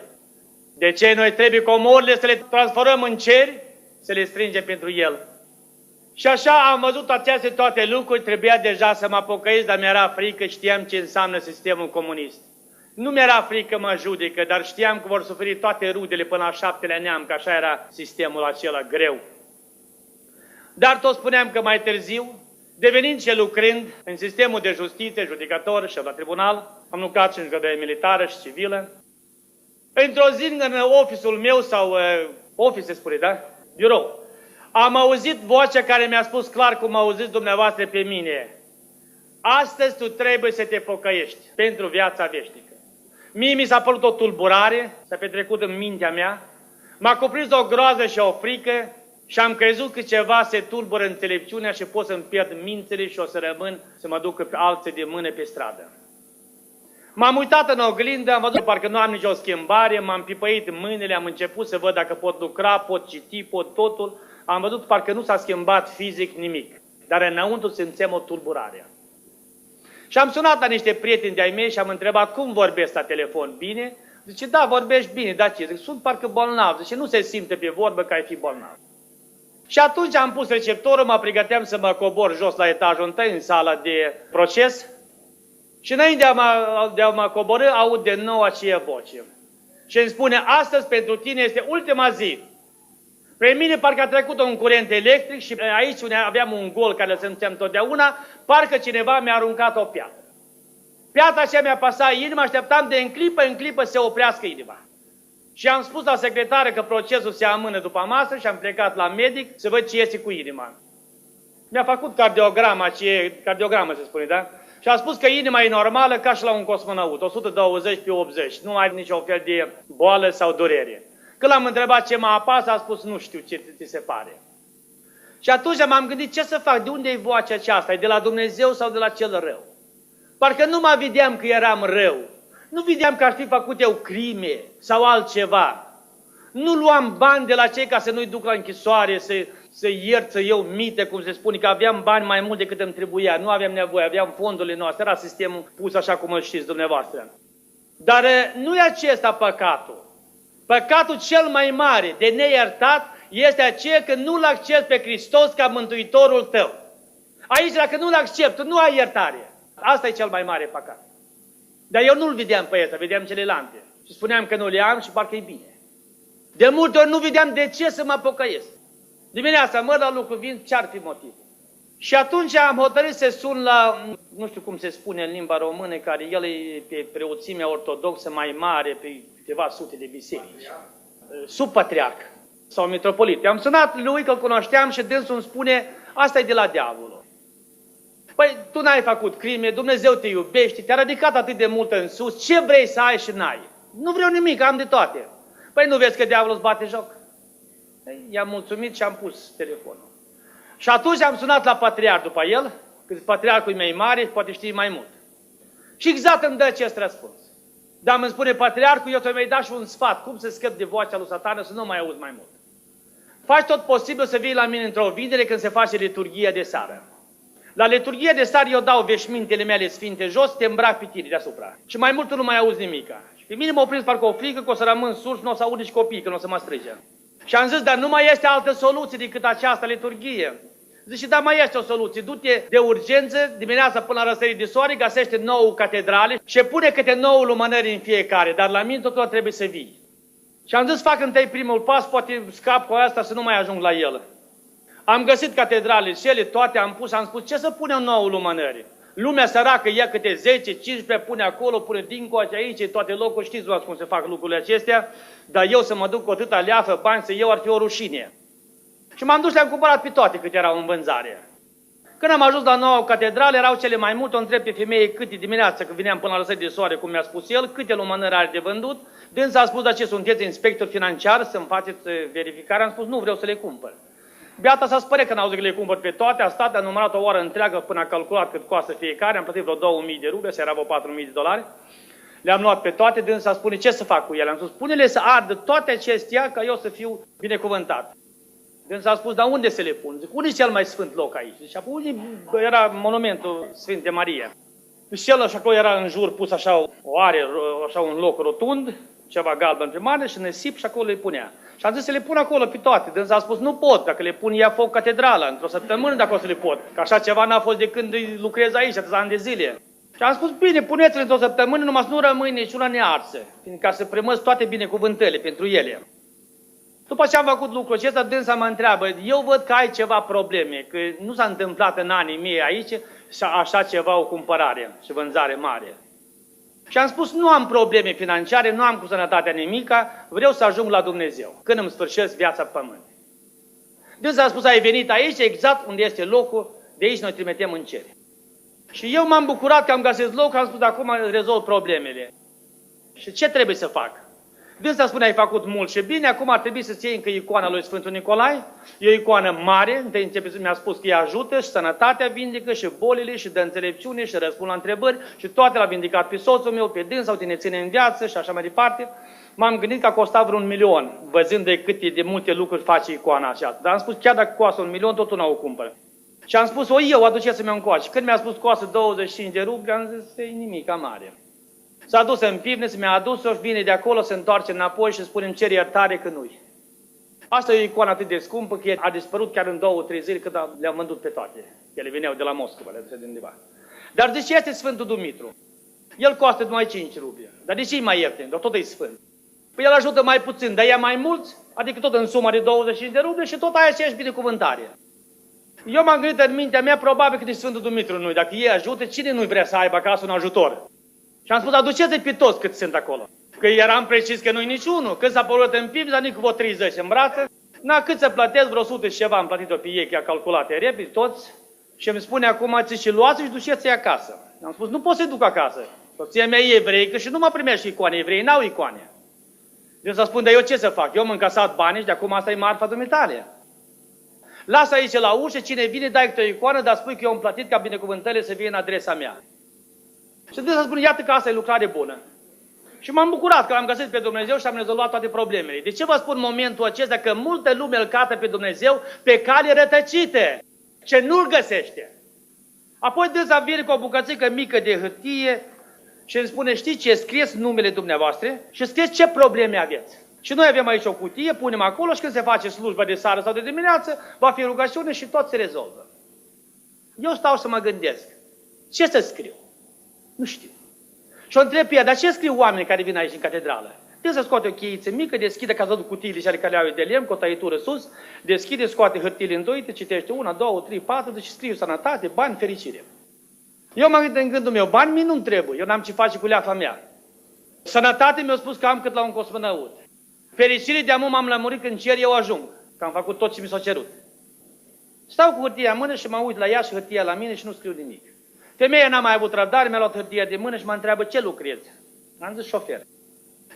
S1: De ce noi trebuie comorile să le transformăm în ceri, să le strângem pentru El? Și așa am văzut aceste toate lucruri, trebuia deja să mă pocăiesc, dar mi-era frică, știam ce înseamnă sistemul comunist. Nu mi-era frică mă judecă, dar știam că vor suferi toate rudele până la 7-lea neam, că așa era sistemul acela greu. Dar tot spuneam că mai târziu, devenind și lucrând în sistemul de justiție, judecător și la tribunal, am lucrat și în judecătorie militară și civilă. Într-o zi în ofisul meu, sau office se spune, da? Birou, am auzit vocea care mi-a spus clar cum auziți dumneavoastră pe mine. Astăzi tu trebuie să te pocăiești pentru viața veșnică. Mie mi s-a părut o tulburare, s-a petrecut în mintea mea, m-a cuprins o groază și o frică și am crezut că ceva se tulbură înțelepciunea și pot să-mi pierd mințele și o să rămân să mă duc pe alții de mână pe stradă. M-am uitat în oglindă, am văzut că parcă nu am nicio schimbare, m-am pipăit mâinile, am început să văd dacă pot lucra, pot citi, pot totul. Am văzut parcă nu s-a schimbat fizic nimic, dar înăuntru simțeam o tulburare. Și am sunat la niște prieteni de-ai mei și am întrebat cum vorbesc la telefon, bine? Zice, da, vorbești bine, dar ce? Zic, sunt parcă bolnav, zice, nu se simte pe vorbă că ai fi bolnav. Și atunci am pus receptorul, mă pregăteam să mă cobor jos la etajul întâi, în sala de proces, și înainte de a mă coborî, aud de nou aceea voce. Și îmi spune, astăzi pentru tine este ultima zi. Pe mine parcă a trecut un curent electric și aici unde aveam un gol care îl simțeam totdeauna, parcă cineva mi-a aruncat o piatră. Piatra aceea mi-a pasat inima, așteptam de în clipă să se oprească inima. Și am spus la secretară că procesul se amână după masă și am plecat la medic să văd ce iese cu inima. Mi-a făcut cardiogramă se spune, da? Și a spus că inima e normală ca și la un cosmonaut, 120 pe 80, nu are niciun fel de boală sau durere. Când l-am întrebat ce mă apasă, a spus, nu știu ce ți se pare. Și atunci m-am gândit ce să fac, de unde e vocea aceasta, e de la Dumnezeu sau de la cel rău? Parcă nu mă vedeam că eram rău, nu vedeam că aș fi făcut eu crime sau altceva. Nu luam bani de la cei ca să nu-i duc la închisoare, să ierță eu mite, cum se spune, că aveam bani mai mult decât îmi trebuia, nu aveam nevoie, aveam fondurile noastre, era sistemul pus așa cum îl știți dumneavoastră. Dar nu e acesta păcatul. Păcatul cel mai mare de neiertat este aceea că nu-L accepti pe Hristos ca Mântuitorul tău. Aici, dacă nu-L accepti, nu ai iertare. Asta e cel mai mare păcat. Dar eu nu-L vedeam pe ăsta, vedeam celelalte. Și spuneam că nu le am și parcă e bine. De multe ori nu vedeam de ce să mă pocăiesc. Dimineața mă la lucru, vin, ce-ar fi motiv? Și atunci am hotărât să sun la, nu știu cum se spune în limba română, care el e pe preoțimea ortodoxă mai mare, pe câteva sute de biserici. Subpatriarh sau mitropolit. I-am sunat lui că îl cunoșteam și dânsul îmi spune, asta e de la diavolul. Păi tu n-ai făcut crime, Dumnezeu te iubește, te-a ridicat atât de mult în sus, ce vrei să ai și n-ai? Nu vreau nimic, am de toate. Păi nu vezi că diavolul îți bate joc? I-am mulțumit și am pus telefonul. Și atunci am sunat la patriarh după el, că patriarhul e mai mare, poate știe mai mult. Și exact îmi dă acest răspuns. Dar îmi spune patriarhul, eu ți-o dat și un sfat, cum să scăp de vocea lui Satana să nu mai auzi mai mult. Faci tot posibil să vii la mine într-o vinere când se face liturghia de seară. La liturghia de seară eu dau veșmintele mele sfinte jos, te îmbrac pe tine deasupra. Și mai mult tu nu mai auzi nimica. Și pe mine m-a prins parcă o frică că o să rămân sus, nu o să aud nici copiii, că nu o să mă strige. Și am zis, dar nu mai este altă soluție decât această liturghie. Zice, da, mai este o soluție, du-te de urgență, dimineața până la răsărit de soare, găsește 9 catedrale și pune câte 9 lumânări în fiecare, dar la mine totul trebuie să vii. Și am zis, fac întâi primul pas, poate scap cu asta să nu mai ajung la el. Am găsit catedrale și ele toate, am spus, ce să punem 9 lumânări? Lumea săracă ia câte 10, 15, pune acolo, pune dincolo, aici, toate locuri, știți doar cum se fac lucrurile acestea, dar eu să mă duc cu atâta leafă, bani, să iau ar fi o rușine. Și m-am dus, le-am cumpărat pe toate cât erau în vânzare. Când am ajuns la 9 catedrale, erau cele mai multe, o întreb pe femeie câte dimineața, când veneam până la răsărit de soare, cum mi-a spus el, câte lumânări are de vândut. Dânsa a spus, dar ce sunteți inspector financiar, să-mi faceți verificare? Am spus, nu vreau să le cumpăr. Beata s-a spărit când au zis că le cumpăr pe toate, a stat, a numărat o oră întreagă până a calculat cât costă fiecare, am plătit vreo 2000 de ruble, se era vreo 4000 de dolari. Le-am luat pe toate, dânsa spune ce să fac cu ele. Am spus, pune-le să ardă toate acestea ca eu să fiu binecuvântat. Dânsa a spus, dar unde să le pun? Zic, unde e cel mai sfânt loc aici? Zicea, unde era monumentul Sfinte Maria? Și el, și acolo era în jur pus așa o are, așa un loc rotund, ceva galben pe mare și nisip și acolo le punea. Și am zis să le pun acolo pe toate. Dânsa a spus, nu pot, dacă le pun ia foc catedrala, într-o săptămână dacă o să le pot. Că așa ceva n-a fost de când lucrez aici, atâția ani de zile. Și am spus, bine, puneți-le într-o săptămână, numai să nu rămâne niciuna nearsă, ca să primăți toate binecuvântările pentru ele. După ce am făcut lucrul acesta, dânsa mă întreabă, eu văd că ai ceva probleme, că nu s-a întâmplat în anii mei aici așa ceva, o cumpărare și vânzare mare. Și am spus, nu am probleme financiare, nu am cu sănătatea nimica, vreau să ajung la Dumnezeu, când îmi sfârșesc viața pe pământ. Dânsa a spus, ai venit aici, exact unde este locul, de aici noi trimitem în cer. Și eu m-am bucurat că am găsit loc, am spus, acum rezolv problemele. Și ce trebuie să fac? Dânsa spune, ai făcut mult și bine, acum ar trebui să-ți iei încă icoana lui Sfântul Nicolae, e o icoană mare, întâi mi-a spus că îi ajută și sănătatea vindică și bolile și dă înțelepciune și răspund la întrebări și toate l-a vindicat pe soțul meu, pe dânsa, uite, ne ține în viață și așa mai departe. M-am gândit că a costat vreun 1.000.000, văzând de câte de multe lucruri face icoana aceasta. Dar am spus, chiar dacă costă 1.000.000, totul nu o cumpăr. Și am spus, o eu, aduceți-mi un coace. Când mi-a spus costă 25 de ruble, am zis, e nimic, mare. S-a dus în pivniță, mi-a adus-o și vine de acolo, se întoarce înapoi și spune, îmi cer iertare că nu-i. Asta e o icoană atât de scumpă că a dispărut chiar în 2-3 zile când le-am vândut pe toate. Ele veneau de la Moscova, le aduce de undeva. Dar de ce este Sfântul Dumitru? El costă numai 5 ruble. Dar de ce e mai ieftin? Dar tot e sfânt. Păi el ajută mai puțin, dar ia mai mulți, adică tot în suma de 25 de ruble și tot aia aceeași binecuvântare. Eu m-am gândit în mintea mea, probabil că de Sfântul Dumitru nu. Dacă ei ajută, cine nu vrea să aibă acasă un ajutor? Și am spus, aduceți pe toți cât sunt acolo. Că eram precis că nu-i niciunul. Când s-a părut în pivniță, dar nici cu vreo 30 în brață. Na, cât să plătesc, vreo 100 și ceva am plătit-o pe ei, că i-a calculat repede, toți. Și îmi spune acum, și luați și duceți-i acasă. Am spus, nu pot să-i duc acasă. Soția mea e evreică și nu mă primește icoane. Evreii n-au icoane. Eu să spun, dar eu ce să fac? Eu am încasat banii și de acum asta e marfa dumitale. Lasă aici la ușă, cine vine, dai câte o icoană, dar spui că eu am plătit ca binecuvântările să vină în adresa mea. Și Dumnezeu spune, iată că asta e lucrare bună. Și m-am bucurat că l-am găsit pe Dumnezeu și am rezolvat toate problemele. De ce vă spun momentul acesta? Că multă lume îl cată pe Dumnezeu pe cale rătăcite, ce nu-l găsește. Apoi dânsa vine cu o bucățică mică de hârtie și îmi spune, știi ce, scrieți numele dumneavoastră și scrieți ce probleme aveți. Și noi avem aici o cutie, punem acolo și când se face slujba de seară sau de dimineață, va fi rugăciune și tot se rezolvă. Eu stau să mă gândesc, ce să scriu? Nu știu. Și o întreb pe ea, dar ce scriu oamenii care vin aici în catedrală? Trebuie să scoate o cheiță mică, deschide, ca să văd cutiile și ale care au de lemn, cu o tăitură sus, deschide, scoate hârtiile îndoite, citește 1, 2, 3, 4, deci scriu sănătate, bani, fericire. Eu m-am gândit în gândul meu, bani mie nu-mi trebuie, eu n-am ce face cu leafa mea. Sănătate mi-a spus că am cât la un cosmănăut. Fericire de amul m-am lămurit când cer eu ajung, că am făcut tot ce mi s-a cerut. Stau cu hârtia în mână și mă uit la ea și hârtia la mine și nu scriu nimic. Femeia n-a mai avut răbdare, mi-a luat hârtia de mână și mă întreabă ce lucrezi. Am zis șofer.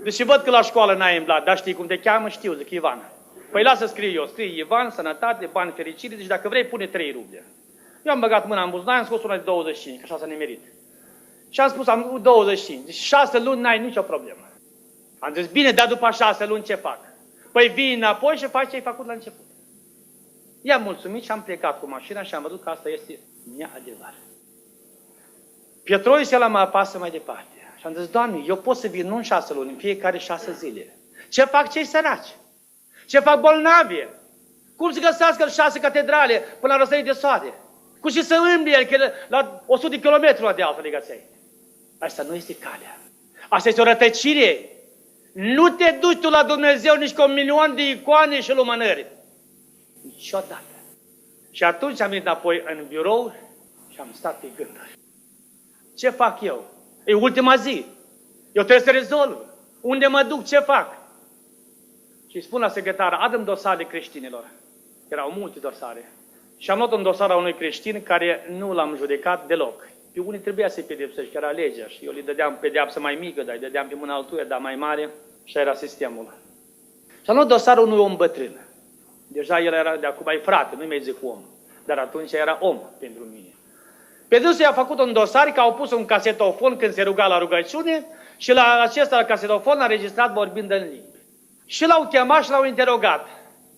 S1: Deci văd că la școală n-ai îmblat, dar știi cum te cheamă? Știu, zic Ivan. Păi lasă scriu eu, scrie Ivan, sănătate, bani, fericire, deci dacă vrei pune 3 ruble. Eu am băgat mâna în buzunar, am scos una de 25, că așa s-a nimerit. Și am spus, am 25, deci 6 luni n-ai nicio problemă. Am zis, bine, dar după 6 luni ce fac? Păi vii înapoi și faci ce ai făcut la început. I-am mulțumit și am plecat cu mașina și am văzut că asta este neadevărat. Pietroi și ăla mă apasă mai departe. Și am zis, Doamne, eu pot să vin nu în 6 luni, în fiecare 6 zile. Ce fac cei săraci? Ce fac bolnavi? Cum să găsească 6 catedrale până la răsărit de soare? Cum și să îmblie el, că la 100 de kilometri la de altă legăței? Asta nu este calea. Asta este o rătăcire. Nu te duci tu la Dumnezeu nici cu 1.000.000 de icoane și lumânări. Niciodată. Și atunci am venit înapoi în birou și am stat pe gânduri. Ce fac eu? E ultima zi. Eu trebuie să rezolv. Unde mă duc? Ce fac? Și îi spun la secretară, adă-mi dosare creștinilor. Erau multe dosare. Și am luat un dosar a unui creștin care nu l-am judecat deloc. Pe unii trebuia să-i pedepsești, că era legea. Și eu le dădeam pedeapsă mai mică, dar îi dădeam pe mâna altuia, dar mai mare. Și era sistemul. Și am luat dosarul unui om bătrân. Deja el era, de acum e frate, nu-i mai zic om. Dar atunci era om pentru mine. Pe dânsul i-a făcut un dosar că au pus un casetofon când se ruga la rugăciune și la acesta casetofon a înregistrat vorbind în limbi. Și l-au chemat și l-au interogat.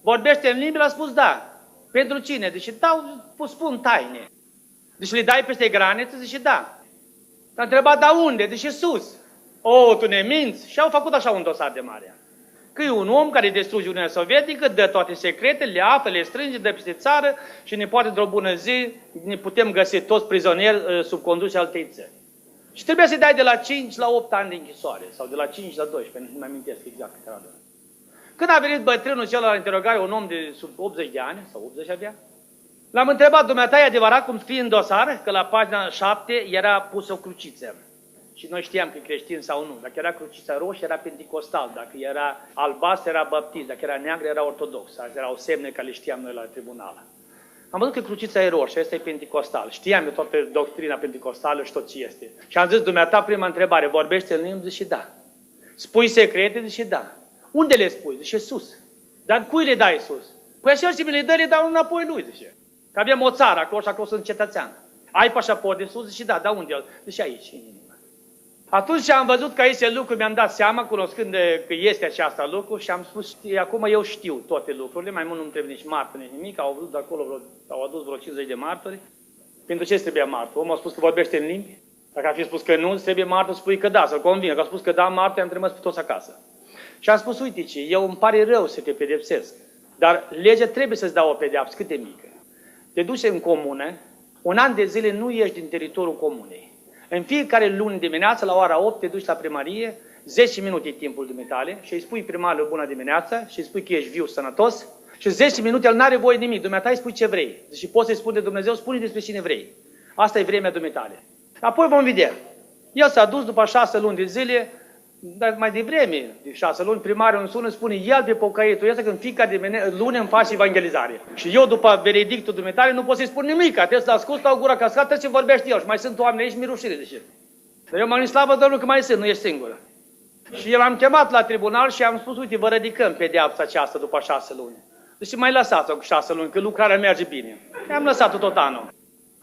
S1: Vorbește în limbi? L-a spus da. Pentru cine? Deci spun taine. Deci le dai peste graniță? Zice da. L-a întrebat, da unde? Deci sus. O, tu ne minți? Și au făcut așa un dosar de mare. Că e un om care distruge Uniunea Sovietică, dă toate secretele, le află, le strânge, dă peste țară și ne poate într-o bună zi, ne putem găsi toți prizonieri sub conducerea altei țări. Și trebuie să-i dai de la 5 la 8 ani de închisoare, sau de la 5 la 12, nu mai amintesc exact cât era. Când a venit bătrânul celălalt la interogare, un om de sub 80 de ani, sau 80 avea, l-am întrebat, dumneata, e adevărat cum scrie în dosar, că la pagina 7 era pusă o cruciță. Și noi știam că e creștin sau nu. Dacă era crucița roșie, era penticostal. Dacă era albastru, era baptist. Dacă era neagră, era ortodox. Astea erau semne care le știam noi la tribunal. Am văzut că crucița e roșie, asta e penticostal. Știam eu toată doctrina penticostală și tot ce este. Și am zis, dumneata, prima întrebare, vorbește în limbi? Zice, da. Spui secrete? Zice, da. Unde le spui? Zice, sus. Dar cui le dai sus? Păi așa și mi le dă, le dau înapoi lui, zice. Că avem o țară acolo și acolo sunt cetățean. Ai pașaport de sus? Zice, da, da, unde el? Zice, aici, în inimă. Atunci am văzut că aici lucru, mi-am dat seama, cunoscând că este aceasta lucru și am spus, acum eu știu toate lucrurile, mai mult nu-mi trebuie nici martori, nici nimic, au adus de acolo, au adus vreo 50 de martori. Pentru ce trebuie martor? Omul a spus că vorbește în limbi? Dacă ar fi spus că nu, trebuie martor, spui că da, să-l convină. Că a spus că da, martor, am trimis pe toți acasă. Și am spus, uite ce, eu îmi pare rău să te pedepsesc, dar legea trebuie să-ți dau o pedeapsă cât de mică. Te duci în comună, un an de zile nu ieși din teritoriul comunei. În fiecare luni dimineață, la ora 8, te duci la primărie, 10 minute e timpul dumitale și îi spui primarului bună dimineața și îi spui că ești viu, sănătos și 10 minute el n-are voie nimic. Dumneata îi spui ce vrei. Și poți să-i spui de Dumnezeu, spune despre cine vrei. Asta e vremea dumitale. Apoi vom vedea. El s-a dus după 6 luni de zile, dar mai devreme, de 6 luni, primarul îmi sună, spune, el pe pocăietul ăsta, că în fiecare lună îmi face evangelizare. Și eu, după veredictul dumitare, nu pot să-i spun nimic, trebuie să-l ascult, stau gura cascat, trebuie să vorbește el. Și mai sunt oameni aici, mi rușine, de ce? Dar eu m-am zis, slavă Domnului că mai sunt, nu ești singură. Și el am chemat la tribunal și am spus, uite, vă ridicăm pedeapsa aceasta după 6 luni. Deci mai lăsați-o cu 6 luni, că lucrarea merge bine. I-am lăsat-o tot anul.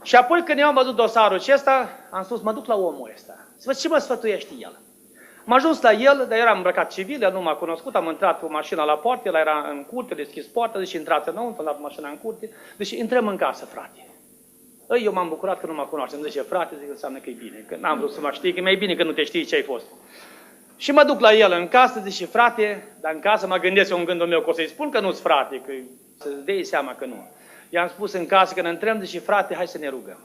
S1: Și apoi când eu am văzut dosarul acesta, am spus, mă duc la omul ăsta, să văd ce mă sfătuiește el. Am ajuns la el, dar eram îmbrăcat civil, el nu m-a cunoscut, am intrat cu mașina la poartă, el era în curte, deschis poarta, deci intrați înăuntru, am dat mașina în curte, deci intrăm în casă, frate. Eu m-am bucurat că nu mă cunoaște, îmi zice, frate, zic, înseamnă că e bine, că n-am vrut să mă știi, că e mai bine că nu te știi ce ai fost. Și mă duc la el în casă, zice, frate, dar în casă mă gândesc eu în gândul meu că o să-i spun că nu-ți frate, că să-ți dai seama că nu. I-am spus în casă, când intrăm, zice, frate, hai să ne rugăm.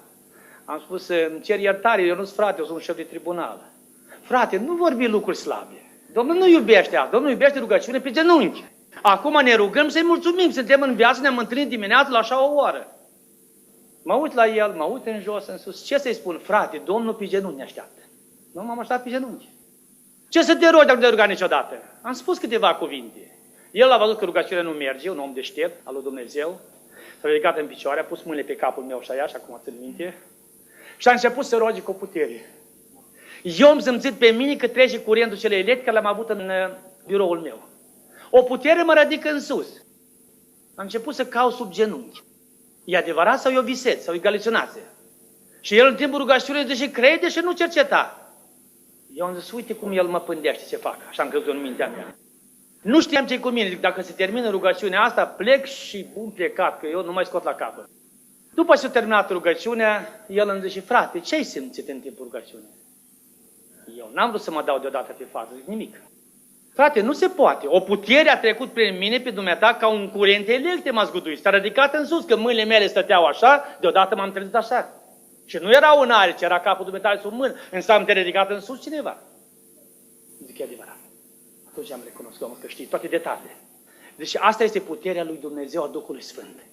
S1: Am spus, îmi cer iertare, eu nu-s frate, eu sunt șef de tribunal. Frate, nu vorbi lucruri slabe. Domnul nu iubește asta, Domnul iubește rugăciune pe genunchi. Acum ne rugăm să-i mulțumim, suntem în viață, ne-am întâlnit dimineața la așa o oră. Mă uit la el, mă uit în jos, în sus, ce să-i spun? Frate, Domnul pe genunchi ne așteaptă. Nu m-am așteptat pe genunchi. Ce să te rogi dacă nu te-ai rugat niciodată? Am spus câteva cuvinte. El a văzut că rugăciunea nu merge, un om deștept al lui Dumnezeu. S-a ridicat în picioare, a pus mâinile pe capul meu și aia, și acum țin minte. Și a început să roage cu putere. Eu am simțit pe mine că trece curentul cel electric care l-am avut în biroul meu. O putere mă ridică în sus. Am început să caut sub genunchi. E adevărat sau e o viseț, sau e galiționație? Și el în timpul rugăciunii zice, crede și nu cerceta. Eu am zis, uite cum el mă pândește ce fac. Așa am crezut în mintea mea. Nu știam ce-i cu mine. Zic, dacă se termină rugăciunea asta, plec și bun plecat, că eu nu mai scot la capăt. După ce a terminat rugăciunea, el îmi zice, frate, ce ai simțit în timpul rugăciunii? Eu n-am vrut să mă dau deodată pe față, zic nimic. Frate, nu se poate. O putere a trecut prin mine, pe dumneata, ca un curent electric m-a zguduit. S-a ridicat în sus, că mâinile mele stăteau așa, deodată m-am trezit așa. Și nu era un arici, era capul dumneata sub mână. Înseamnă te ridicat în sus cineva. Zic, e adevărat. Atunci am recunoscut, Domnul, că știi toate detaliile. Deci asta este puterea lui Dumnezeu, a Duhului Sfânt.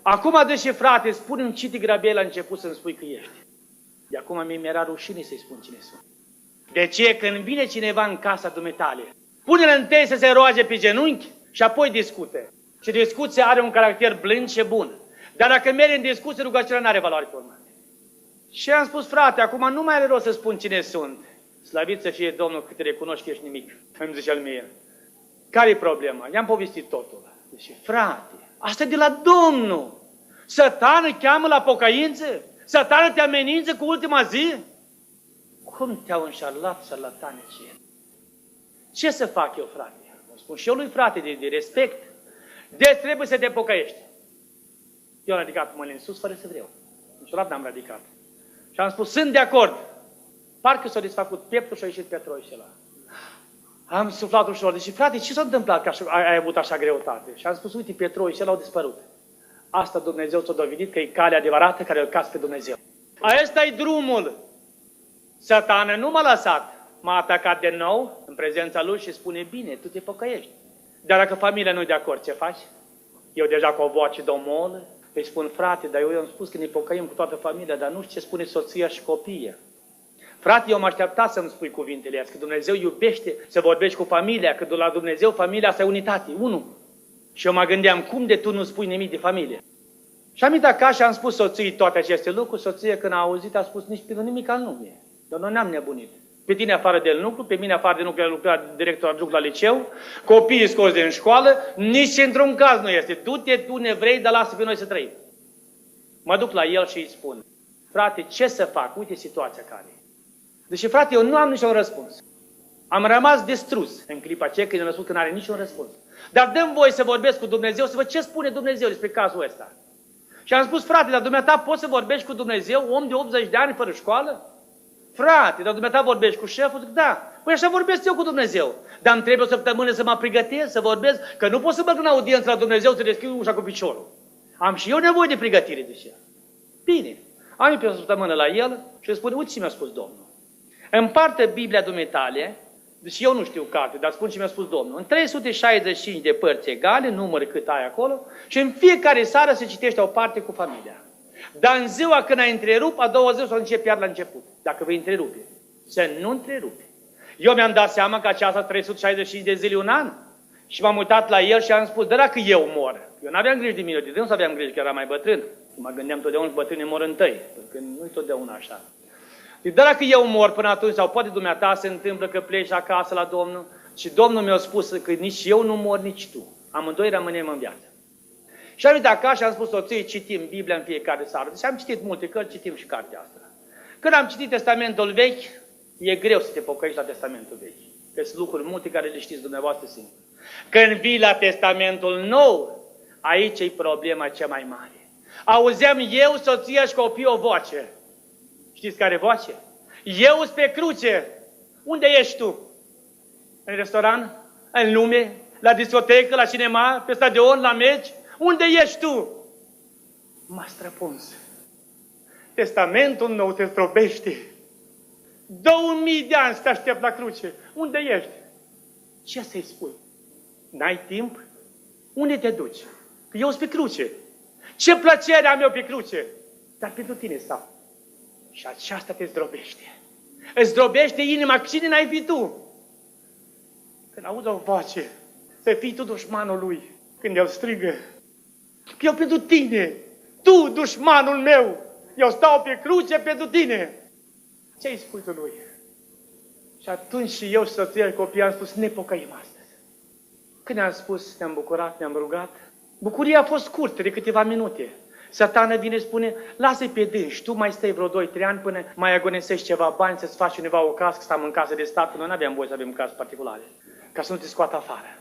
S1: Acum, deci, frate, spune-mi ce grabie la început să-mi spui că ești. De acum mi-era rușine să-i spun cine sunt. De ce? Când vine cineva în casa dumitale, pune-l întâi să se roage pe genunchi și apoi discute. Și discuția are un caracter blând și bun. Dar dacă mergi în discuție, rugăciunea nu are valoare pe urmă. Și am spus, frate, acum nu mai are rost să spun cine sunt. Slăvit să fie Domnul că te recunoști că ești nimic. Îmi zice al mie. Care-i problema? I-am povestit totul. Deci, frate, asta e de la Domnul. Sătană cheamă la pocăință? Sătană te amenință cu ultima zi? Cum te-au înșalat șarlatanii? Ce să fac eu, frate? Spun și eu lui frate de respect. Deci trebuie să te pocăiești. Eu am ridicat mâinile în sus fără să vreau. Niciodată n-am ridicat. Și am spus, sunt de acord. Parcă s-a desfăcut pieptul și a ieșit Petroișela. Am suflat ușor. Deci, frate, ce s-a întâmplat că ai avut așa greutate? Și am spus, uite, Petroișela au dispărut. Asta Dumnezeu ți-a dovedit că e calea adevărată care îl cazi pe Dumnezeu. Acesta e drumul. Satana nu m-a lăsat. M-a atacat de nou în prezența lui și spune, bine, tu te pocăiești. Dar dacă familia nu e de acord, ce faci? Eu deja cu o voce domolă, îi spun, frate, dar eu i-am spus că ne pocăim cu toată familia, dar nu știu ce spune soția și copiii. Frate, eu mă aștepta să-mi spui cuvintele astea, că Dumnezeu iubește să vorbești cu familia, că la Dumnezeu familia asta e unitate, unul. Și eu mă gândeam, cum de tu nu spui nimic de familie? Și am intrat acasă și am spus soției toate aceste lucruri, soția când a auzit a spus, nici pe nimic al nume. Dar noi ne-am nebunit. Pe tine afară de lucru, pe mine afară de lucru, care lucra director adjunct la liceu, copiii scoși din școală, nici într-un caz nu este. Du-te, tu nevrei, dar lasă pe noi să trăim. Mă duc la el și îi spun, frate, ce să fac? Uite situația care e. Deci, frate, eu nu am niciun răspuns. Am rămas distrus în clipa aceea când i-am răspuns că nu are niciun răspuns. Dar dăm voie să vorbesc cu Dumnezeu, să văd ce spune Dumnezeu despre cazul ăsta. Și am spus, frate, dar dumneata poți să vorbești cu Dumnezeu, om de 80 de ani fără școală? Frate, dar dumneata vorbești cu șeful? Zic, da. Păi așa vorbesc eu cu Dumnezeu. Dar îmi trebuie o săptămână să mă pregătesc, să vorbesc, că nu pot să merg în audiență la Dumnezeu să deschid ușa cu piciorul. Am și eu nevoie de pregătire, zice. Bine. Am venit pe o săptămână la el și îmi spune, uite ce mi-a spus Domnul. Împarte Biblia dumitale, deci eu nu știu carte, dar spun ce mi-a spus Domnul. În 365 de părți egale, număr cât ai acolo, și în fiecare seară se citește o parte cu familia. Dar în ziua când ai întrerupt, a doua zi o să începi iar la început, dacă vei întrerupe. Să nu întrerupe. Eu mi-am dat seama că aceasta 365 de zile un an și m-am uitat la el și am spus, dar dacă eu mor, eu n-aveam grijă de mine, de dâns aveam grijă că era mai bătrân. Mă gândeam totdeauna că bătrânii mor întâi, pentru că nu-i totdeauna așa. Dar dacă eu mor până atunci, sau poate dumneata se întâmplă că pleci acasă la Domnul și Domnul mi-a spus că nici eu nu mor, nici tu. Amândoi rămânem în viață. Și am venit acasă și am spus soției, citim Biblia în fiecare seară. Deci am citit multe cărți, citim și cartea asta. Când am citit Testamentul Vechi, e greu să te pocăiești la Testamentul Vechi. Că sunt lucruri multe care le știți dumneavoastră singuri. Când vii la Testamentul Nou, aici e problema cea mai mare. Auzeam eu, soția și copiii o voce. Știți care voce? Eu sunt pe cruce. Unde ești tu? În restaurant? În lume? La discotecă? La cinema? Pe stadion? La meci? Unde ești tu? M-a străpuns. Testamentul Nou te zdrobește. 2000 de ani să te aștept la cruce. Unde ești? Ce să-i spui? N-ai timp? Unde te duci? Că eu sunt pe cruce. Ce plăcere am eu pe cruce? Dar pentru tine stau. Și aceasta te zdrobește. Îți zdrobește inima. Cine n-ai fi tu? Când auzi o voce, să fii tu dușmanul lui. Când el strigă, eu pentru tine, tu dușmanul meu, eu stau pe cruce pentru tine. Ce îi spui tu lui? Și atunci și eu și soția și copiii am spus, ne pocăim astăzi. Când ne-am spus, ne-am bucurat, ne-am rugat, bucuria a fost scurtă de câteva minute. Satana vine și spune, lasă-i pe dânsi, tu mai stai vreo 2-3 ani până mai agonisești ceva bani, să-ți faci undeva o casă, că stăm în casă de stat, noi nu aveam voie să avem case particulare, ca să nu te scoată afară.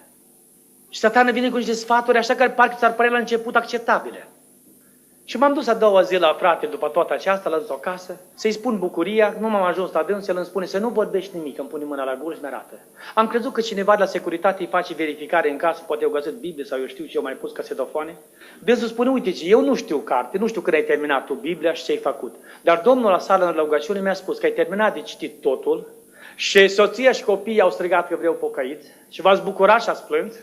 S1: Și Satana vine cu niște sfaturi așa care parcă ți-ar părea la început acceptabile. Și m-am dus a doua zi la frate după toată aceasta, l-am dus acasă, să-i spun bucuria, nu m-am ajuns la dâns, el îmi spune să nu vorbești nimic, îmi pune mâna la gură și mi-arată. Am crezut că cineva de la securitate îi face verificare în casă, poate eu găsit Biblie sau eu știu ce eu mai pus casetofoane. Dânsul spune, uite ce, eu nu știu carte, nu știu când ai terminat tu Biblia și ce ai făcut. Dar Domnul la sală în rugăciune mi-a spus că ai terminat de citit totul și soția și copiii au strigat că vreau pocăiți și v-ați bucurat și ați plâns.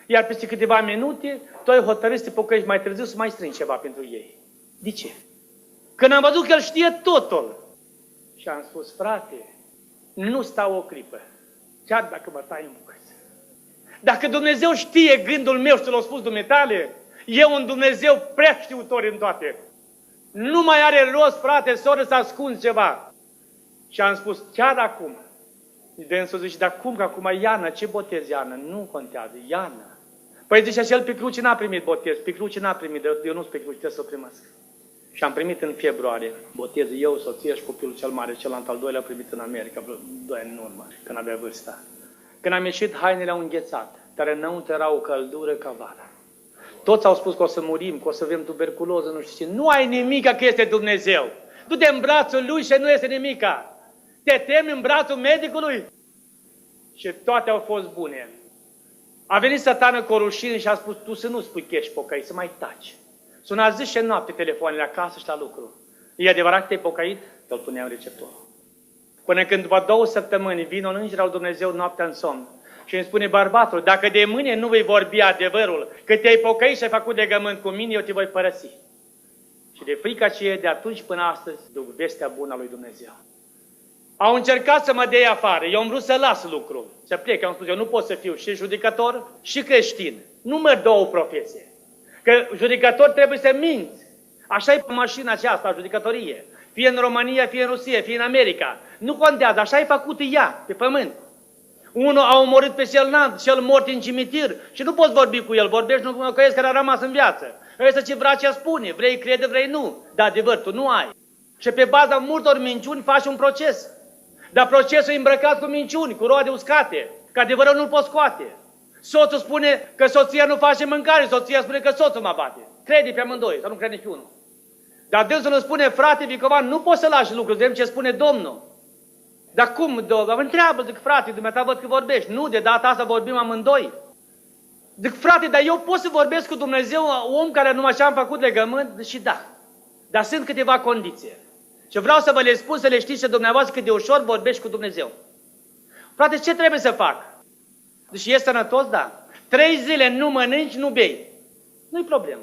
S1: Iar peste câteva minute, tu ai hotărât să te pocăiești mai târziu să mai strângi ceva pentru ei. De ce? Când am văzut că el știe totul. Și am spus, frate, nu stau o clipă, chiar dacă mă tai în bucăți. Dacă Dumnezeu știe gândul meu și ți l-a spus dumneitale, eu un Dumnezeu prea știutor în toate. Nu mai are rost, frate, soră, să ascunzi ceva. Și am spus, chiar acum. Dânsul zice, dar cum că acum Iana, ce botezi Iana? Nu contează, Iana. Păi zice, și el pe cruce n-a primit botez, pe cruce n-a primit, eu nu-s pe cruce, trebuie să o primesc. Și am primit în februarie botezul, eu, soția și copilul cel mare, celălalt al doilea a primit în America, vreo 2 ani în urmă, când avea vârsta. Când am ieșit, hainele au înghețat, dar înăuntru era o căldură ca vara. Toți au spus că o să murim, că o să avem tuberculoză, nu știu ce. Nu ai nimica că este Dumnezeu. Du-te în brațul lui și nu este nimica. Te temi în brațul medicului? Și toate au fost bune. A venit Satană cu o rușine și a spus, tu să nu spui că ești pocăit, să mai taci. Suna zi și noapte telefoanele acasă și la lucru. E adevărat că te-ai pocăit? Îl punea în receptor. Până când după 2 săptămâni vine un înger al Dumnezeu noaptea în somn și îmi spune, bărbatul, dacă de mâine nu vei vorbi adevărul, că te-ai pocăit și ai făcut legământ cu mine, eu te voi părăsi. Și de frica aceea, de atunci până astăzi, duc vestea bună a lui Dumnezeu. Au încercat să mă dea afară, eu am vrut să las lucrul, să plec, am spus, eu nu pot să fiu și judecător și creștin. Nu mă două profesie. Că judecător trebuie să minți. Așa e mașina aceasta, a judecătorie. Fie în România, fie în Rusia, fie în America. Nu contează, așa e făcută ea, pe pământ. Unul a omorât pe cel mort în cimitir și nu poți vorbi cu el, vorbești numai cu el care a rămas în viață. Ăsta ce vrea ce spune, vrei crede, vrei nu. Dar adevăr, tu nu ai. Și pe baza multor minciuni faci un proces. Dar procesul e îmbrăcat cu minciuni, cu roade uscate, că adevărul nu-l poți scoate. Soțul spune că soția nu face mâncare, soția spune că soțul mă bate. Crede pe amândoi, sau nu crede nici unul. Dar dânsul îmi spune, frate Vicovan, nu poți să lași lucruri, vedem ce spune Domnul. Dar cum, Domnul? Întreabă, zic, frate, dumneata văd că vorbești. Nu, de data asta vorbim amândoi. Zic, frate, dar eu pot să vorbesc cu Dumnezeu, om care numai ce am făcut legământ? Și da. Dar sunt câteva condiții. Și vreau să vă le spun, să le știți și dumneavoastră cât de ușor vorbești cu Dumnezeu. Frate, ce trebuie să fac? Deci e sănătos, da. 3 zile nu mănânci, nu bei. Nu-i problemă.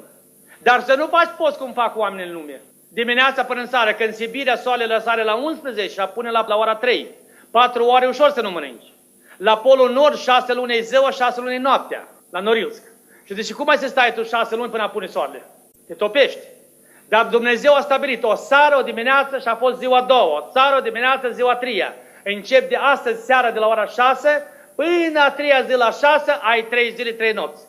S1: Dar să nu faci post cum fac oamenii în lume. Dimineața până în seară, când Sibiria soarele sare la 11 și pune la ora 3. 4 ore ușor să nu mănânci. La Polul Nord, 6 luni e ziua, 6 luni e noaptea. La Norilsk. Și zici, cum ai să stai tu 6 luni până apune soarele? Te topești. Dar Dumnezeu a stabilit o seară, o dimineață și a fost ziua a doua. O seară, o dimineață, ziua a treia. Încep de astăzi seara de la ora 6 până a treia zi la 6 ai 3 zile, 3 nopți.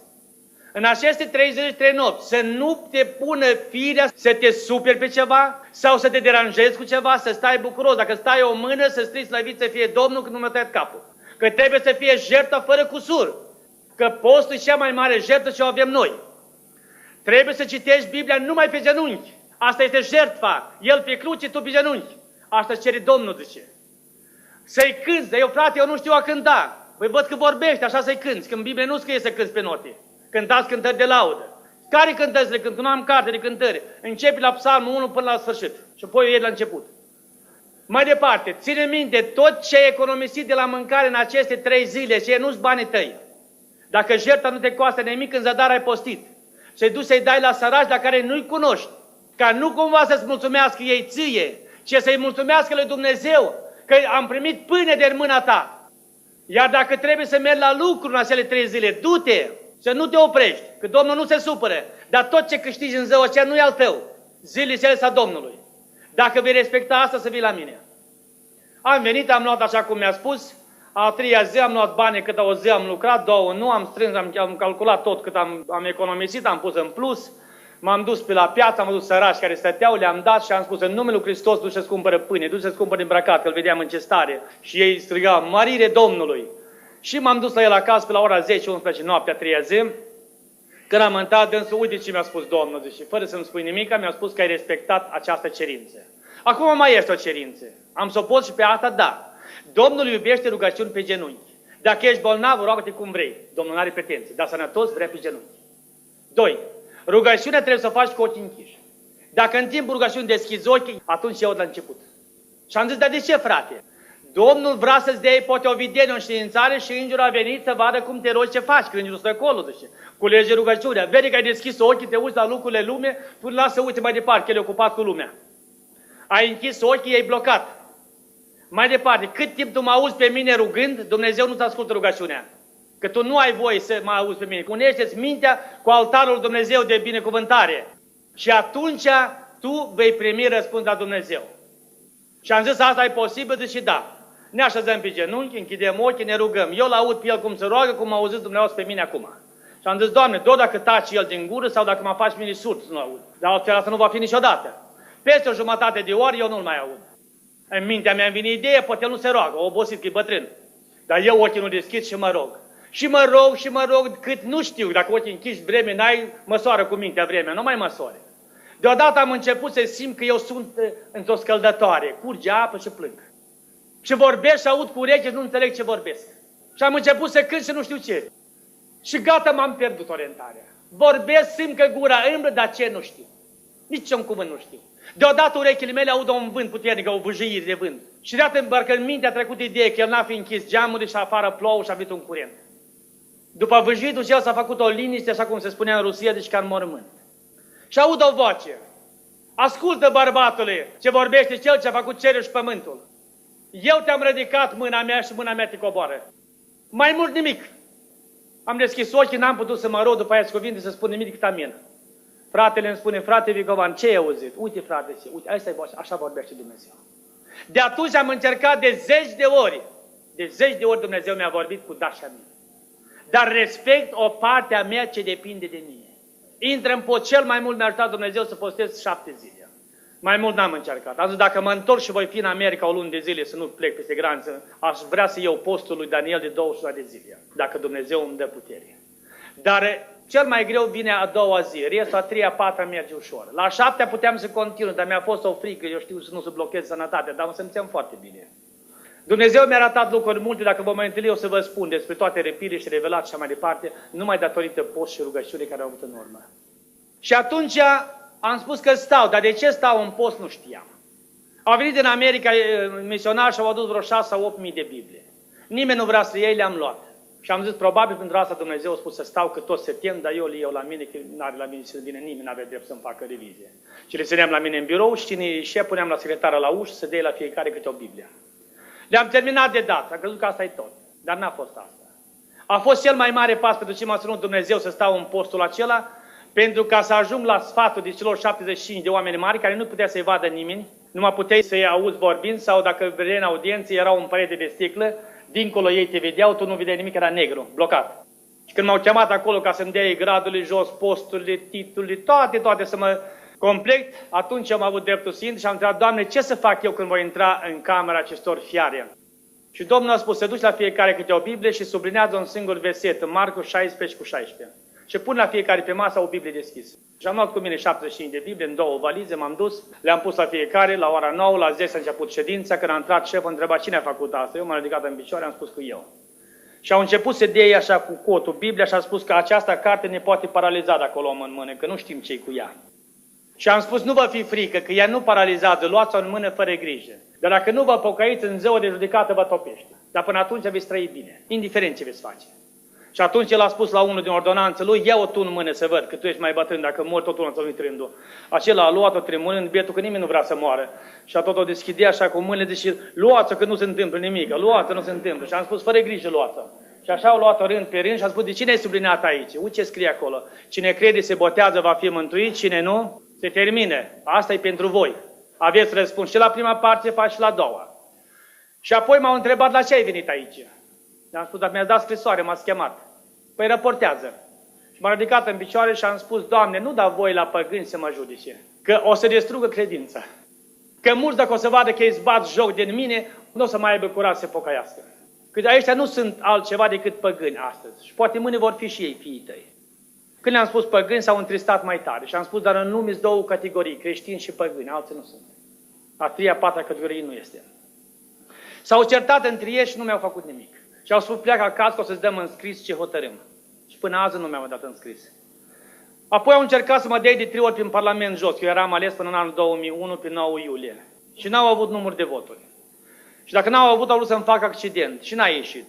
S1: În aceste 3 zile, 3 nopți să nu te pună firea să te superi pe ceva sau să te deranjezi cu ceva, să stai bucuros. Dacă stai o mână, să strici slăvit să fie Domnul când nu mi-a tăiat capul. Că trebuie să fie jertfă fără cusur. Că postul e cea mai mare jertfă ce o avem noi. Trebuie să citești Biblia numai pe genunchi. Asta este jertfa. El pe cruce, tu pe genunchi. Asta cere Domnul, zice. Să-i cânți, dar eu, frate, eu nu știu a cânta. Păi văd că vorbești, așa să-i cânți. Când în Biblie nu scrie să cânți pe note. Cântați cântări de laudă. Care cântări le cânt? Nu am carte de cântări. Începi la Psalmul 1 până la sfârșit. Și apoi o iei la început. Mai departe, ține minte, tot ce ai economisit de la mâncare în aceste 3 zile, ce nu-s banii tăi. Dacă jertfa nu te costă nimic, în zadar ai postit. Și duci să-i dai la săraci la care nu-i cunoști. Ca nu cumva să-ți mulțumească ei ție, ci să-i mulțumească lui Dumnezeu, că am primit pâine de mâna ta. Iar dacă trebuie să mergi la lucru în acele 3 zile, du-te, să nu te oprești, că Domnul nu se supără. Dar tot ce câștigi în ziua aceea nu e al tău. Zilele cele a Domnului. Dacă vei respecta asta, să vii la mine. Am venit, am luat așa cum mi-a spus, a 3-a zi am luat bani cât o zi am lucrat, 2 nu, am strâns, am calculat tot cât am economisit, am pus în plus, m-am dus pe la piață, am dus sărași care stăteau, le-am dat și am spus în numele lui Hristos, du să-ți cumpără pâine, du să-ți cumpără îmbrăcat, că îl vedeam în ce stare. Și ei strigau, mărire Domnului. Și m-am dus la el acasă pe la ora 10-11 noaptea, 3-a zi. Când am întâlnit dânsul, uite ce mi-a spus Domnul, zice, fără să-mi spui nimic, mi-a spus că ai respectat această cerință. Acum mai este o cerință. Am să o pot și pe asta, da. Domnul iubește rugăciuni pe genunchi. Dacă ești bolnav, roagă-te cum vrei. Domnul nu are pretenții, dar sănătos vrea pe genunchi. 2. Rugăciunea trebuie să o faci cu ochii închiși. Dacă în timpul rugăciunii deschizi ochii, atunci eu de la început. Și am zis, dar de ce, frate? Domnul vrea să-ți dea poate o vedenie, o înștiințare și îngerul a venit să vadă cum te rogi, ce faci. Când îngerul stă acolo, zice, culege rugăciunea. Vede că ai deschis ochii, te uiți la lucrurile lume, tu lasă uite mai departe, că el e ocupat cu lumea. Ai închis ochii, i-ai blocat. Mai departe, cât timp tu mă auzi pe mine rugând, Dumnezeu nu-ți ascultă rugăciunea. Că tu nu ai voie să mă auzi pe mine. Unește-ți mintea cu altarul Dumnezeu de binecuvântare. Și atunci tu vei primi răspuns la Dumnezeu. Și am zis, asta e posibil? Zice, da. Ne așezăm pe genunchi, închidem ochii, ne rugăm. Eu l-aud pe el cum se roagă, cum m-a auzit dumneavoastră pe mine acum. Și am zis, Doamne, doar dacă taci el din gură sau dacă mă faci mine surd să nu aud. Dar altfel asta nu va fi niciodată. Peste o jumătate de oră eu nu-l mai aud. În mintea mea îmi vine ideea, poate el nu se roagă, obosit că e bătrân. Dar eu ochii nu deschid și mă rog. Și mă rog cât nu știu, dacă ochii închiși vreme n-ai, măsoară cu mintea vremea, nu mai măsoare. Deodată am început să simt că eu sunt într-o scăldătoare, curge apă și plâng. Și vorbesc și aud cu ureche și nu înțeleg ce vorbesc. Și am început să cânt și nu știu ce. Și gata, m-am pierdut orientarea. Vorbesc, simt că gura îmblă, dar ce nu știu. Nici un cuvânt nu știu. Deodată urechile mele aud un vânt puternic, o vâjăire de vânt. Și deodată parcă în minte a trecut ideea că el n-a fi închis geamurile și afară plouă și a venit un curent. După vâjâitul cel s-a făcut o liniște, așa cum se spunea în Rusia, deci ca în mormânt. Și aud o voce. Ascultă, bărbatule, ce vorbește cel ce a făcut cerul și pământul. Eu te-am ridicat mâna mea și mâna mea te coboară. Mai mult nimic. Am deschis ochii, n-am putut să mă rog după aia cuvinte să spun nimic decât amin. Fratele îmi spune, frate Vicovan, ce ai auzit? Uite, frate, uite, asta-i voce, așa vorbește Dumnezeu. De atunci am încercat de zeci de ori Dumnezeu mi-a vorbit cu da și amin. Dar respect o parte a mea ce depinde de mine. Intră în pot, cel mai mult mi-a ajutat Dumnezeu să postez 7 zile. Mai mult n-am încercat. Am zis, dacă mă întorc și voi fi în America o lună de zile să nu plec peste graniță, aș vrea să iau postul lui Daniel de 200 de zile, dacă Dumnezeu îmi dă putere. Dar cel mai greu vine a doua zi, restul a treia, a patra merge ușor. La 7 puteam să continui, dar mi-a fost o frică, eu știu să nu se blocheze sănătatea, dar mă simțeam foarte bine. Dumnezeu mi-a arătat lucruri multe, dacă vă mai întâlni o să vă spun despre toate răpirile și revelații și așa mai departe, numai datorită post și rugăciunii care au avut în urmă. Și atunci am spus că stau, dar de ce stau în post nu știam. Au venit din America misionari și au adus vreo 6 sau 8 mii de Biblie. Nimeni nu vrea să iei, le-am luat. Și am zis, probabil pentru asta Dumnezeu a spus să stau, că toți se tem, dar eu le iau la mine, că n-are la mine să vină nimeni, n-avea drept să-mi facă revizie. Și le țineam la mine în birou și cine ieșea, puneam la secretară la ușă să dea la fiecare câte o Biblie. Le-am terminat de dat, am crezut că asta e tot, dar n-a fost asta. A fost cel mai mare pas pentru ce m-a ținut Dumnezeu să stau în postul acela, pentru ca să ajung la sfatul de celor 75 de oameni mari care nu putea să-i vadă nimeni, nu mă puteai să-i auzi vorbind sau dacă vedeai în audiență era un perete de sticlă, dincolo ei te vedeau, tu nu vedeai nimic, era negru, blocat. Și când m-au chemat acolo ca să-mi dea gradurile jos, posturile, titlurile, toate să mă complet, atunci am avut dreptul să intru și am întrebat, Doamne, ce să fac eu când voi intra în camera acestor fiare? Și Domnul a spus, să duci la fiecare câte o Biblie și sublinează un singur verset, în Marcu 16 cu 16. Și pun la fiecare pe masă o Biblie deschisă. Și am luat cu mine 75 de Biblie în 2 valize, m-am dus, le-am pus la fiecare, la ora 9, la 10 a început ședința, când a intrat șeful, a întrebat cine a făcut asta. Eu m-am ridicat în picioare, am spus cu eu. Și au început să dea așa cu cotul Biblia și a spus că această carte ne poate paraliza dacă o luăm în mână, că nu știm ce-i cu ea. Și am spus, nu vă fi frică, că ea nu paralizează, luați-o în mână fără grijă. Dar dacă nu vă pocăiți, în ziua de judecată vă topește. Dar până atunci veți trăi bine, indiferent ce veți face. Și atunci el a spus la unul din ordonanță lui, ia-o tu în mână să văd, că tu ești mai bătrân, dacă mori tot unul să-mi trându. Acela a luat-o tremurând, bietul, că nimeni nu vrea să moară. Și a tot o deschidea așa cu mâinile, zice, luați-o că nu se întâmplă nimic, luați-o, nu se întâmplă. Și am spus, fără grijă, luați-o. Și așa au luat-o rând pe rând și a spus, de cine ai subliniat aici? Uite ce scrie acolo. Cine crede se botează va fi mântuit, cine nu, se termine. Asta e pentru voi. Aveți răspuns și la prima parte, faci și la a doua. Și apoi m-au întrebat, la ce ai venit aici? I-am spus, dar mi-ați dat scrisoare, m-ați chemat. Păi raportează. Și m-am ridicat în picioare și am spus, Doamne, nu da voi la păgâni să mă judice, că o să distrugă credința. Că mulți dacă o să vadă că îi zbat joc din mine, nu o să mai aibă curaj să se pocăiască. Că aceștia nu sunt altceva decât păgâni astăzi. Și poate mâine vor fi și ei fiii tăi. Când le-am spus păgâni, s-au întristat mai tare. Și am spus, dar în lume sunt două categorii, creștini și păgâni, alții nu sunt. A treia, a patra categorie nu este. S-au certat între ei și nu mi-au făcut nimic. Și au spus, pleacă acasă, că o să-ți dăm în scris ce hotărâm. Și până azi nu mi-au dat în scris. Apoi au încercat să mă dea de 3 ori prin Parlament jos. Eu eram ales până în anul 2001, pe 9 iulie. Și n-au avut număr de voturi. Și dacă n-au avut, au vrut să-mi fac accident. Și n-a ieșit.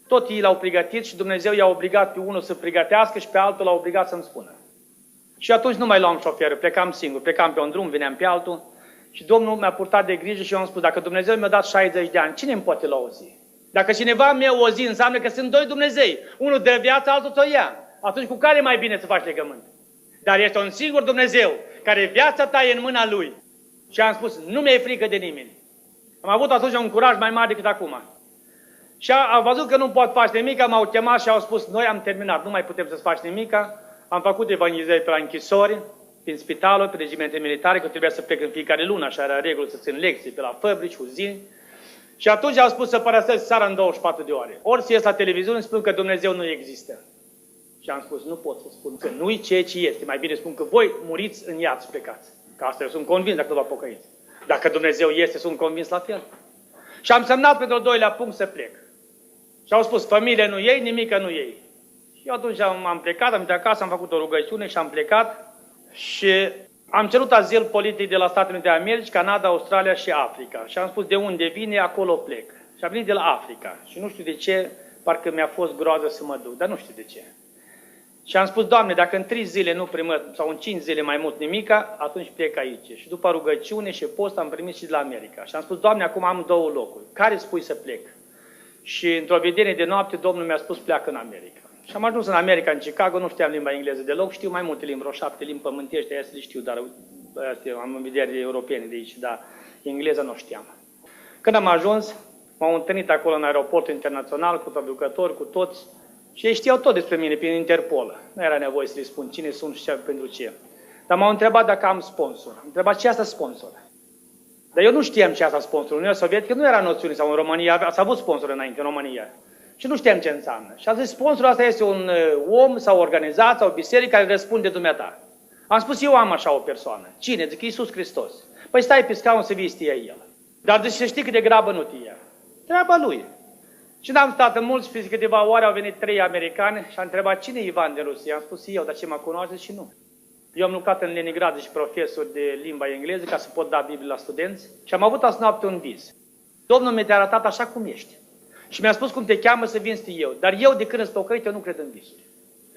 S1: Tot ei l-au pregătit și Dumnezeu i-a obligat pe unul să pregătească și pe altul l-a obligat să-mi spună. Și atunci nu mai luam șoferul, plecam singur. Plecam pe un drum, veneam pe altul. Și Domnul mi-a purtat de grijă și eu am spus, dacă Dumnezeu mi-a dat 60 de ani, cine îmi poate lua o zi? Dacă cineva mi-a o zi, înseamnă că sunt doi Dumnezei. Unul dă viața, altul ți-o ia. Atunci cu care mai bine să faci legământ? Dar este un singur Dumnezeu, care viața ta e în mâna Lui. Și am spus, nu mi-e frică de nimeni. Am avut atunci un curaj mai mare decât acum. Și au văzut că nu pot face nimic, m-au chemat și au spus, noi am terminat, nu mai putem să-ți faci nimic. Am făcut evangelizări pe la închisori, prin spitaluri, pe regimente militare, că trebuia să plec în fiecare lună, așa era regulă să țin lecții pe la fabrici, uzini. Și atunci au spus să părăsesc țara în 24 de ore. Ori să ies la televiziune spun că Dumnezeu nu există. Și am spus, nu pot să spun că nu-i ceea ce este. Mai bine spun că voi muriți în iad și plecați. Că asta eu sunt convins dacă nu vă pocăiți. Dacă Dumnezeu este, sunt convins la fel. Și am semnat pentru al doilea punct să plec. Și au spus, familie nu iei, nimică nu iei. Și eu atunci am plecat, am intrat acasă, am făcut o rugăciune și am plecat. Și am cerut azil politic de la Statele Unite de Americi, Canada, Australia și Africa. Și am spus de unde vine, acolo plec. Și am venit de la Africa. Și nu știu de ce, parcă mi-a fost groază să mă duc, dar nu știu de ce. Și am spus, Doamne, dacă în 3 zile nu primă, sau în 5 zile mai mult nimica, atunci plec aici. Și după rugăciune și post am primit și de la America. Și am spus, Doamne, acum am 2 locuri. Care spui să plec? Și într-o vedenie de noapte, Domnul mi-a spus, pleacă în America. Și am ajuns în America, în Chicago, nu știam limba engleză deloc, știu mai multe limbi, vreo 7 limbi pământești, aia să le știu, dar astea am în vedere europene de aici, dar engleză nu știam. Când am ajuns, m-au întâlnit acolo în aeroportul internațional cu traducători, cu toți, și ei știau tot despre mine, prin Interpol. Nu era nevoie să le spun cine sunt și pentru ce. Dar m-au întrebat dacă am sponsor. Am întrebat ce asta sponsor. Dar eu nu știam ce asta sponsor. În Uniunea Sovietică nu era noțiune, sau în România, s-a avut sponsor înainte, în România. Și nu știam ce înseamnă. Și a zis, sponsorul asta este un om sau o organizație sau o biserică care răspunde dumneata. Am spus, eu am așa o persoană. Cine? Zic, Iisus Hristos. Păi stai pe scaun să vii, știa el. Dar de să știi cât de grabă nu te ia. Treaba lui. Și n-am stat în mulți, și câteva ore au venit 3 americani și a întrebat, cine e Ivan din Rusia? Am spus, eu, dar ce mă cunoaște și nu. Eu am lucrat în Leningrad și profesor de limba engleză ca să pot da Biblie la studenți și am avut azi noapte un vis. Domnul mi-a arătat așa cum ești. Și mi-a spus cum te cheamă să vin eu. Dar eu, de când îți pocăit, eu nu cred în visuri.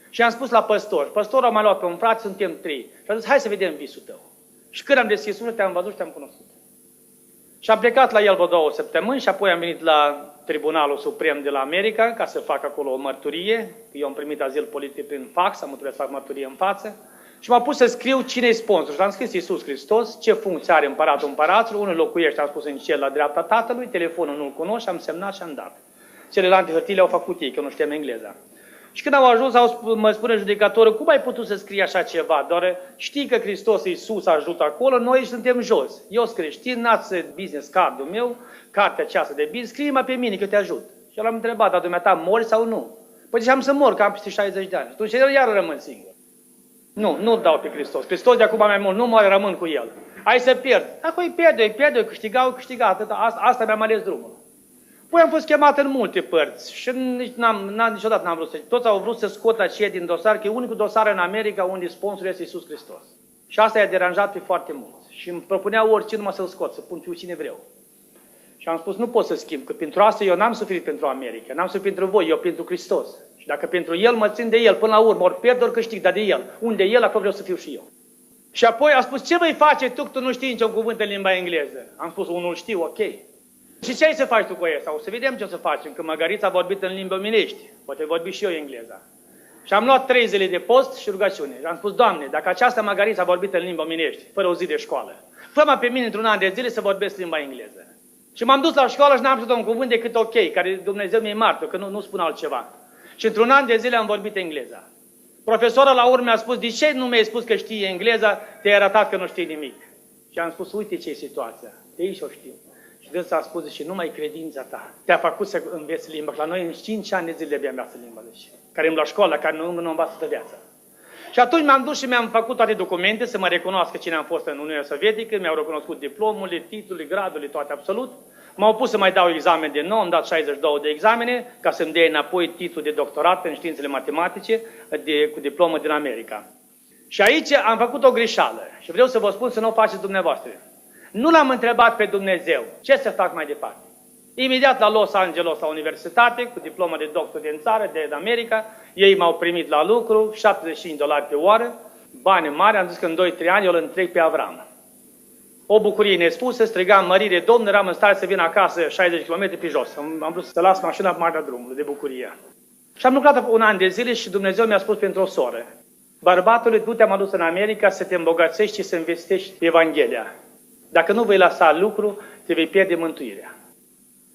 S1: Și am spus la păstor. Păstorul m-a luat pe un frate, suntem 3. Și a zis, hai să vedem visul tău. Și când am deschis unul, te-am văzut și te-am cunoscut. Și am plecat la el vreo 2 săptămâni și apoi am venit la Tribunalul Suprem de la America ca să fac acolo o mărturie. Eu am primit azil politic prin fax, am trebuit să fac mărturie în față. Și m-a pus să scriu cine e sponsor. Și am scris Iisus Hristos, ce funcție are împăratul împăraților, unul locuiește, am spus în cer la dreapta Tatălui, telefonul nu-l cunosc și am semnat și am dat. Celelalte hârtii le-au făcut ei, că nu știam engleza. Și când au ajuns, mă spune judecătorul, cum ai putut să scrii așa ceva? Doar știi că Hristos Iisus ajută acolo, noi suntem jos. Eu sunt creștin, n-ați business cardul meu, cartea aceasta de business, scrie-mă pe mine că eu te ajut. Și el am întrebat, dar dumneata mori sau nu? Păi ziceam să mor, că am peste 60 de ani. Atunci el iar rămân singur. Nu dau pe Hristos. Hristos de acum mai mult, nu moare, rămân cu el. Hai să pierd. Dacă îi pierde, câștiga, asta mi-am ales drumul. Păi am fost chemat în multe părți și niciodată n-am vrut să... Toți au vrut să scot aceea din dosar, că e unicul dosar în America unde sponsorul este Iisus Hristos. Și asta i-a deranjat pe foarte mulți. Și îmi propunea orice numai să-l scot, să pun pe cine vreau. Și am spus, nu pot să schimb, că pentru asta eu n-am suferit pentru America, n-am suferit pentru voi, eu pentru Hristos. Și dacă pentru El mă țin de El, până la urmă, ori pierd, ori câștig, dar de El. Unde El, acolo vreau să fiu și eu. Și apoi a spus, ce vei face tu nu știi niciun cuvânt în limba engleză? Am spus, unul știu, ok. Și ce ai să faci tu cu ăsta? O să vedem ce o să facem, că Măgărița a vorbit în limba omenești, poate vorbi și eu engleza. Și am luat 3 zile de post și rugăciune. Și am spus, Doamne, dacă această Măgăriță a vorbit în limba omenești, fără o zi de școală, fă-mă pe mine într-un an de zile să vorbesc limba engleză. Și m-am dus la școală și n-am știut un cuvânt decât ok, care Dumnezeu mi-e martor, că nu spun altceva. Și într-un an de zile am vorbit engleza. Profesorul la urmă mi-a spus, de ce nu mi-ai spus că știi engleza, te-ai arătat că nu știi nimic. Și am spus, uite ce e situația, de aici o știu. Și Dumnezeu a spus, și numai credința ta te-a făcut să înveți limba. La noi în 5 ani de zile abia învață limba, care îmi la școală, care nu învață de viața. Și atunci m-am dus și mi-am făcut toate documente să mă recunoască cine am fost în Uniunea Sovietică, mi-au recunoscut diplomul, titlul, gradul, toate absolut. M-au pus să mai dau examen de nou, am dat 62 de examene, ca să-mi dea înapoi titlul de doctorat în științele matematice cu diplomă din America. Și aici am făcut o greșeală și vreau să vă spun să nu o faceți dumneavoastră. Nu l-am întrebat pe Dumnezeu ce să fac mai departe. Imediat la Los Angeles, la universitate, cu diplomă de doctor din țară, din America, ei m-au primit la lucru, $75 pe oră, bani mari, am zis că în 2-3 ani eu îl întreg pe Avram. O bucurie nespusă, strigam mărire Domnul, eram în stare să vin acasă 60 km pe jos. Am vrut să las mașina pe marginea drumului, de bucurie. Și am lucrat un an de zile și Dumnezeu mi-a spus pentru o soră, bărbatule, tu te-am adus în America să te îmbogățești și să investești Evanghelia. Dacă nu vei lăsa lucru, te vei pierde mântuirea.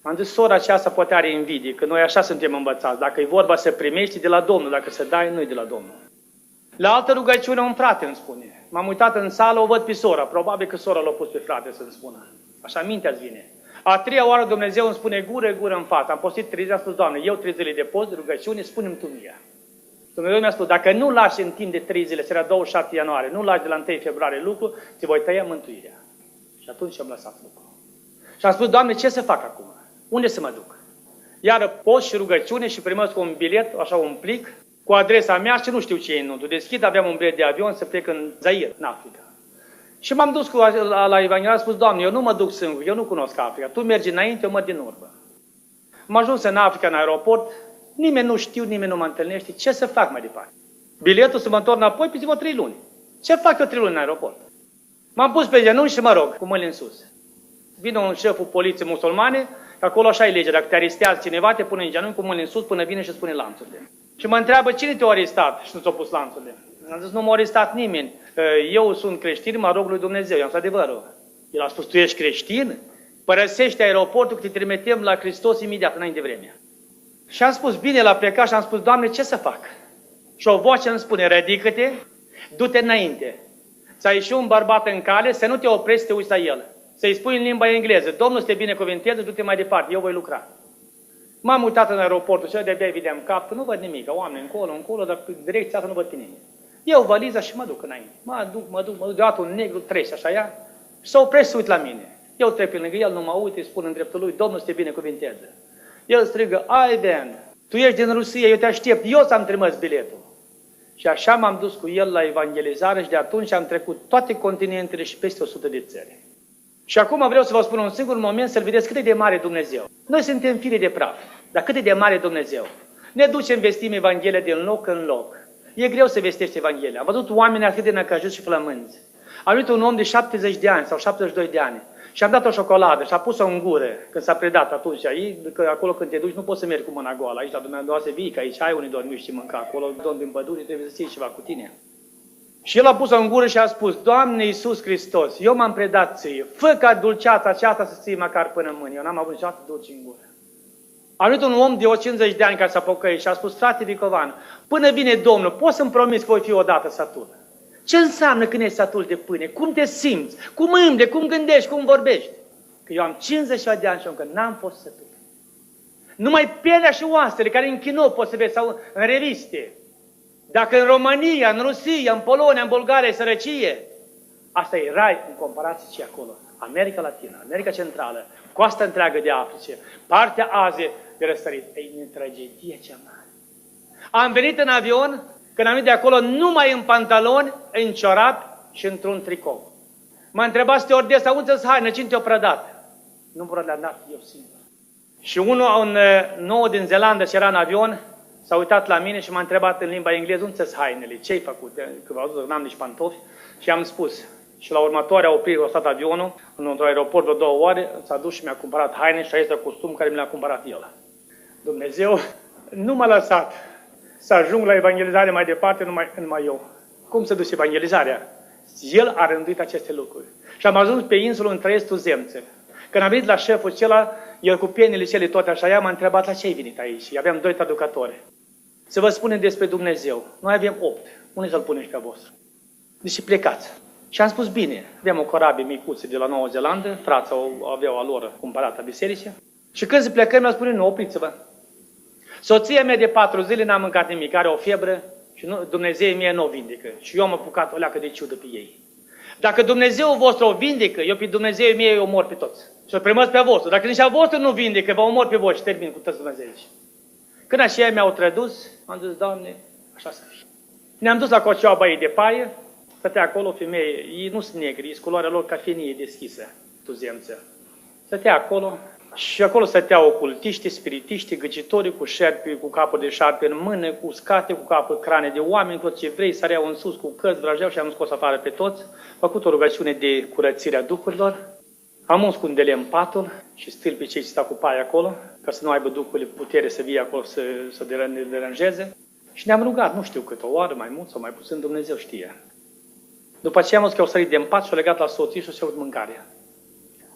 S1: Am zis, sora aceasta poate are invidie, că noi așa suntem învățați. Dacă e vorba să primești, de la Domnul, dacă să dai, nu e de la Domnul. La altă rugăciune, un frate îmi spune. M-am uitat în sală, o văd pe sora. Probabil că sora l-a pus pe frate să-mi spună. Așa mintea-ți vine. A treia oară Dumnezeu îmi spune gură în față. Am postit 3 zile, am spus, Doamne, eu 3 zile de post, de rugăciune, spune-mi Tu mie. Dumnezeu mi-a spus, dacă nu lași în timp de 3 zile, seara 27 ianuarie, nu lași de la 1 februarie lucru, te voi tăia mântuirea. Și atunci am lăsat lucru. Și am spus, Doamne, ce să fac acum? Unde să mă duc? Iară post și rugăciune și primesc un bilet, așa un plic, cu adresa mea și nu știu ce e înăuntru. Deschid, aveam un bilet de avion să plec în Zaire, în Africa. Și m-am dus la Evanghelie, am spus, Doamne, eu nu mă duc singur, eu nu cunosc Africa. Tu mergi înainte, eu mă din urmă. Am ajuns în Africa, în aeroport, nimeni nu știu, nimeni nu mă întâlnește. Ce să fac mai departe? Biletul să mă întorc înapoi peste 3 luni. Ce fac eu 3 luni în aeroport? M-am pus pe genunchi și mă rog, cu mâinile în sus. Vine un șeful poliției musulmane, că acolo așa e legea, dacă te arestează cineva, te pune în genunchi cu mâinile în sus până vine și spune lanțurile. Și mă întreabă, cine te-a arestat și nu ți-a pus lanțurile? Am zis, nu m-a arestat nimeni. Eu sunt creștin, mă rog lui Dumnezeu. I-am spus adevărul. El a spus, tu ești creștin? Părăsește aeroportul, că te trimitem la Hristos imediat, înainte de vreme. Și am spus, bine, l-a plecat și am spus, Doamne, ce să fac? Și o voce îmi spune, ridică-te, du-te înainte. Ți-a ieșit un bărbat în cale, să nu te oprești să te uiți la el. Să-i spui în limba engleză, Domnul să te binecuvânteze, du-te mai departe, eu voi lucra. M-am uitat în aeroportul și de-abia vedeam cap, că nu văd nimic, oameni încolo, dar pe direcția asta nu văd pe nimeni. Eu valiza și mă duc înainte. Mă duc, deodată un negru trece așa ea și s-a oprește să uit la mine. Eu trec pe lângă el, nu mă uit, îi spun în dreptul lui, Domnul să te binecuvinteze. El strigă, Ivan, tu ești din Rusia, eu te aștept, eu ți-am trimis biletul. Și așa m-am dus cu el la evangelizare și de atunci am trecut toate continentele și peste 100 de țări. Și acum vreau să vă spun un singur moment să-L vedeți cât de mare Dumnezeu. Noi suntem fire de praf, dar cât de mare Dumnezeu. Ne ducem, vestim Evanghelia din loc în loc. E greu să vestești Evanghelia. Am văzut oameni atât de năcăjiți și flămânzi. Am venit un om de 70 de ani sau 72 de ani și am dat o ciocoladă și a pus-o în gură când s-a predat atunci. Că acolo când te duci nu poți să mergi cu mâna goală. Aici la dumneavoastră vii, că aici ai unii dormi și mânca. Acolo, domn din pădure, trebuie să ții ceva cu tine. Și el a pus-o în gură și a spus, Doamne Iisus Hristos, eu m-am predat ție, fă ca dulceața aceasta să ții măcar până în mâini. Eu n-am avut niciodată dulce în gură. A venit un om de 50 de ani care s-a pocăit și a spus, frate Vicovan, până vine Domnul, poți să-mi promiți că voi fi odată satul? Ce înseamnă când ești satul de pâine? Cum te simți? Cum îmbli? Cum gândești? Cum vorbești? Că eu am 50 de ani și încă n-am fost sătul. Numai pielea și oasele care în Chinou poți să vezi sau în reviste. Dacă în România, în Rusia, în Polonia, în Bulgaria e sărăcie, asta e rai în comparație ce acolo. America Latină, America Centrală, coasta întreagă de Africa, partea Aziei de răsărit. E tragedie cea mare. Am venit în avion, când am venit de acolo, numai în pantaloni, în ciorap și într-un tricou. M-a întrebat stewardesa, unde-ți haine, cine te-a prădat? Nu m-a dat eu singur. Și unul nou din Zeelandă ce era în avion, s-a uitat la mine și m-a întrebat în limba engleză, unde-ți hainele, ce-ai făcut? Că v-au zis că n-am nici pantofi. Și am spus. Și la următoarea oprire a stat avionul, într-un aeroport vreo 2 ore, s-a dus și mi-a cumpărat haine și aici costum care mi l-a cumpărat el. Dumnezeu nu m-a lăsat să ajung la evangelizare mai departe, numai eu. Cum se duce evangelizarea? El a rânduit aceste lucruri. Și am ajuns pe insulă în Trăiestul Zemțe. Când am venit la șeful acela, el cu penile cele toate așa, ea m-a întrebat la ce ai venit aici. Și aveam 2 traducători. Să vă spunem despre Dumnezeu. Noi avem 8. Unde să-l punem și pe vostru? Deci plecați. Și am spus, bine, aveam o corabie micuță de la Noua Zeelandă, frața aveau a lor cumpărată a bisericii. Și când se plecăm, mi-a spus, nu, opriți-vă. Soția mea de 4 zile n-a mâncat nimic, are o febră și Dumnezeu mie nu o vindecă. Și eu am apucat o leacă de ciudă pe ei. Dacă Dumnezeu vostru o vindecă, eu pe Dumnezeu mie eu omor pe toți. Și o primesc pe vostru. Dacă nici a vostru nu vindecă, vă omor pe voi și termin cu toți Dumnezeu. Când așa mi-au tradus, am zis, Doamne, așa să fie. Ne-am dus la cocioaba ei de paie, stătea acolo o femeie, ei nu sunt negri, e culoarea lor cafenie deschisă, tuzemță. Stătea acolo și acolo stăteau ocultiști, spiritiști, gâcitori cu șerpi, cu capul de șarpe în mână, cu scate, cu capul crane de oameni, toți ce vrei, săreau în sus cu cărți, vrăjeau și am scos afară pe toți, făcut o rugăciune de curățire a duhurilor, am uns cu un delem patul și stil pe cei ce stau cu paie acolo, ca să nu aibă duhurile putere să vie acolo să deranjeze. Și ne-am rugat, nu știu cât, o oară, mai mult sau mai puțin, Dumnezeu știe. După aceea am văzut că au sărit de în pat și au legat la soții și au cerut mâncarea.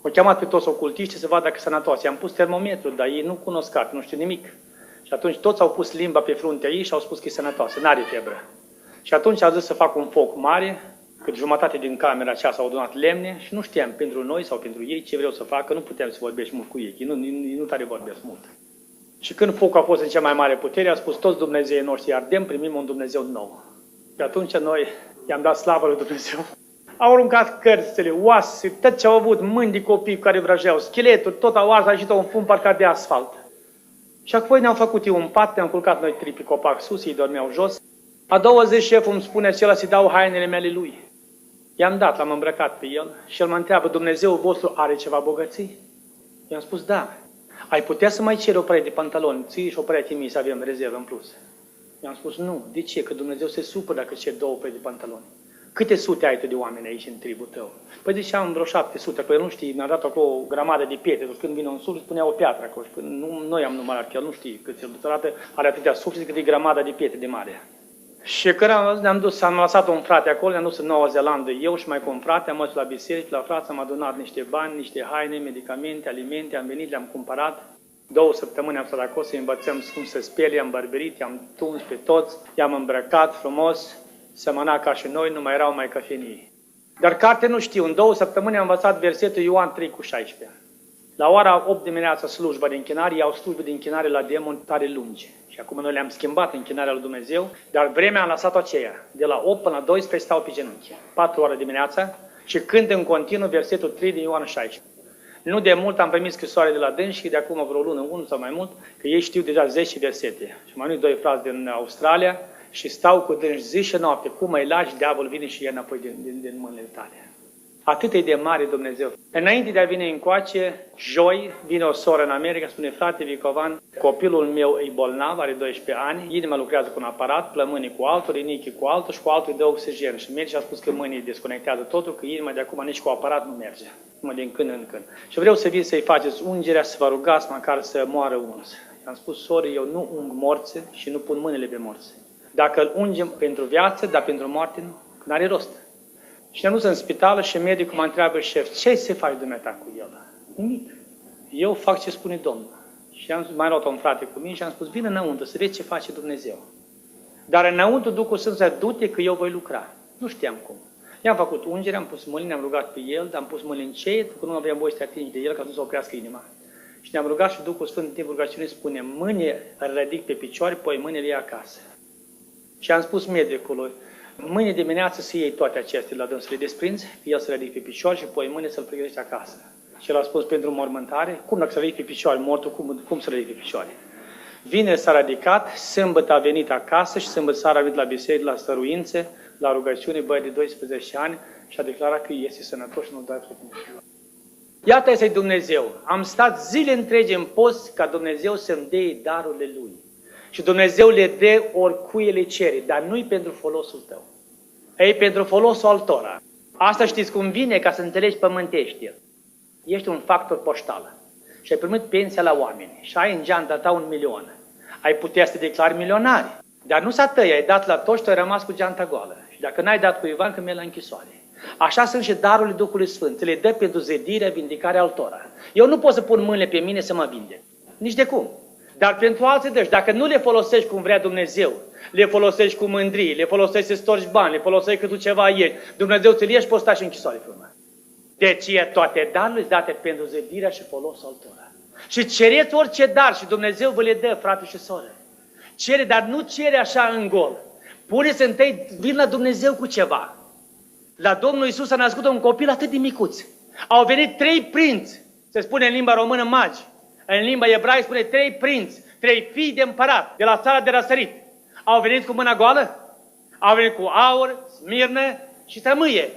S1: Au chemat pe toți ocultiștii să vadă dacă sănătoși. I-am pus termometru, dar ei nu cunosc, nu știu nimic. Și atunci toți au pus limba pe fruntea ei și au spus că e sănătoasă, n-are febră. Și atunci au zis să fac un foc mare, cât jumătate din camera aceea s-au adunat lemne și nu știam pentru noi sau pentru ei ce vreau să facă, nu puteam să vorbești mult cu ei, ei nu tare vorbesc mult. Și când focul a fost în cea mai mare putere, a spus toți Dumnezeii noștri ardem, primim un Dumnezeu nou. Și atunci noi i-am dat slavă lui Dumnezeu. Au aruncat cărțile, oase, tot ce au avut, mâini de copii care vrăjeau, scheleturi, tot au ars, a ieșit un fum parcat de asfalt. Și apoi ne-am făcut eu un pat, ne-am culcat noi trei pe copac sus, ei dormeau jos. A doua zi șeful îmi spune acela să-i dau hainele mele lui. I-am dat, l-am îmbrăcat pe el și el mă întreabă, Dumnezeul vostru are ceva bogății? I-am spus, da. Ai putea să mai ceri o pereche de pantaloni, ții și o pereche mie să avem rezervă în plus? I-am spus, nu. De ce? Că Dumnezeu se supă dacă ceri două perechi de pantaloni. Câte sute ai tu de oameni aici în tribul tău? Păi ziceam vreo 700, că el nu știe, mi-a dat acolo o grămadă de pietre, când vine un suflet, spunea o piatră acolo. Și noi am numărat, că el nu știe cât el arată, are atâtea suflete cât e grămada de pietre de mare. Și când ne-am dus, am lăsat un frate acolo, ne-am dus în Noua Zeelandă, eu și mai cu un frate, am mers la biserică, la frață, am adunat niște bani, niște haine, medicamente, alimente, am venit, le-am cumpărat. 2 săptămâni am stat acolo să învățăm cum să speli, i-am bărberit, i-am tuns pe toți, i-am îmbrăcat frumos, semăna ca și noi, nu mai erau mai cafenii. Dar carte nu știu, în 2 săptămâni am învățat versetul Ioan 3:16. La ora 8 dimineața slujba de închinare, iau slujba de închinare la demoni tare lungi. Și acum noi le-am schimbat închinarea lui Dumnezeu, dar vremea am lăsat-o aceea. De la 8 până la 12 stau pe genunchi. 4 ore dimineața și cânt în continuu versetul 3 din Ioan 16. Nu de mult am primit scrisoare de la dânsi și de acum vreo lună, 1 sau mai mult, că ei știu deja 10 versete. Și mai nu 2 frați din Australia și stau cu dânsi zi și noapte. Cum îi lași, diavolul vine și ia înapoi din mâinile tale. Atât e de mare Dumnezeu. Înainte de a veni încoace, joi, vine o soră în America, spune, frate Vicovan, copilul meu e bolnav, are 12 ani, inima lucrează cu un aparat, plămânii cu altul, rinichii cu altul și cu altul îi dă oxigen. Și merge și a spus că mâinii desconectează totul, că inima de acum nici cu aparat nu merge, numai din când în când. Și vreau să vin să-i faceți ungerea, să vă rugați măcar să moară uns. I-am spus, soră, eu nu ung morți și nu pun mâinile pe morți. Dacă îl ungem pentru viață, dar pentru moarte nu, că n-are rost. Și ne-am dus în spital și medicul mă întreabă, șef, ce se face dumneata cu el? Nimic. Eu fac ce spune Domnul. Și am mai luat un frate cu mine și am spus, vină înăuntru să vezi ce face Dumnezeu. Dar înăuntru Duhul Sfânt să du-te că eu voi lucra. Nu știam cum. I-am făcut ungere, am pus mâinile, am rugat pe el, am pus mâinile încet, că nu aveam voie să te atingi de el ca să nu se oprească inima. Și ne-am rugat și Duhul Sfânt în timpul rugăciunii spune, mâine îl ridic pe picioare, poi mâine le ia acasă. Și am spus medicului, mâine dimineață să iei toate acestea la dâns să le desprinzi, el să le ridic pe picioare și apoi mâine să-l pregătești acasă. Și el a spus pentru mormântare, cum dacă să ridic pe picioare, mortul, cum să ridic pe picioare? Vineri s-a ridicat, sâmbătă a venit acasă și sâmbătă seara a venit la biserică, la stăruințe, la rugăciune, băie de 12 ani și a declarat că este sănătos și nu doar să. Iată este Dumnezeu. Am stat zile întregi în post ca Dumnezeu să-mi dea darurile Lui. Și Dumnezeu le dă oricui le cere, dar nu-i pentru folosul tău. E pentru folosul altora. Asta știți cum vine ca să înțelegi pământești. Ești un factor poștal și ai primit pensia la oameni și ai în geanta ta 1.000.000. Ai putea să te declari milionar, dar nu s-a tăi, ai dat la toți și tu ai rămas cu geanta goală. Și dacă n-ai dat cuiva, că mergi la închisoare. Așa sunt și darurile Duhului Sfânt. Le dă pentru zedirea, vindicarea altora. Eu nu pot să pun mâinile pe mine să mă vindec. Nici de cum. Dar pentru alții dăși, dacă nu le folosești cum vrea Dumnezeu, le folosești cu mândrie, le folosești să storci bani, le folosești că tu ceva ieri, Dumnezeu ți-l ieși, poți sta și închisoare pe urmă. Deci toate darurile îți date pentru zedirea și folosul altora. Și cereți orice dar și Dumnezeu vă le dă, frate și soră. Cere, dar nu cere așa în gol. Pune-se întâi, vin la Dumnezeu cu ceva. La Domnul Iisus a născut un copil atât de micuț. Au venit 3 prinți, se spune în limba română magi. În limba ebraică spune 3 prinți, 3 fii de împărat de la țara de răsărit. Au venit cu mâna goală? Au venit cu aur, smirnă și tămâie.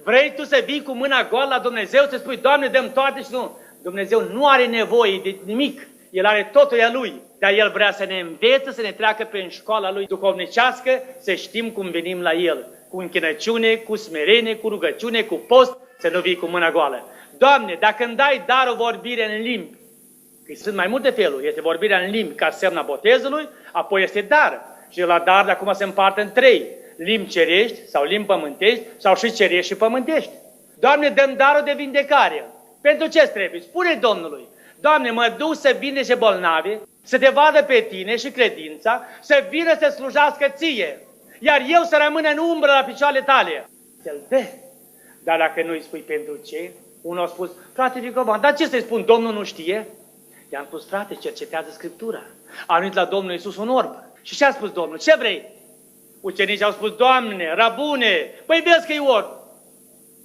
S1: Vrei tu să vii cu mâna goală la Dumnezeu, să spui, Doamne, dăm toate și nu. Dumnezeu nu are nevoie de nimic. El are totul a Lui. Dar El vrea să ne învețe, să ne treacă prin școala Lui duhovnicească, să știm cum venim la El. Cu închinăciune, cu smerenie, cu rugăciune, cu post, să nu vii cu mâna goală. Doamne, dacă îmi dai darul vorbire în limbi, că sunt mai multe feluri, este vorbirea în limbi ca semna botezului, apoi este dar. Și la dar de acum se împarte în 3. Limbi cerești sau limbi pământești sau și cerești și pământești. Doamne, dăm darul de vindecare. Pentru ce trebuie? Spune Domnului, Doamne, mă duc să vindece bolnavi, să te vadă pe tine și credința, să vină să slujească ție, iar eu să rămân în umbră la picioarele tale. Să-l dă. Dar dacă nu îi spui pentru ce, unul a spus, frate Vicovan, dar ce să-i spun, Domnul nu știe? I-am spus, frate, cercetează Scriptura. A venit la Domnul Iisus un orb. Și ce a spus Domnul? Ce vrei? Ucenicii au spus, Doamne, Rabune, păi vezi că e orb.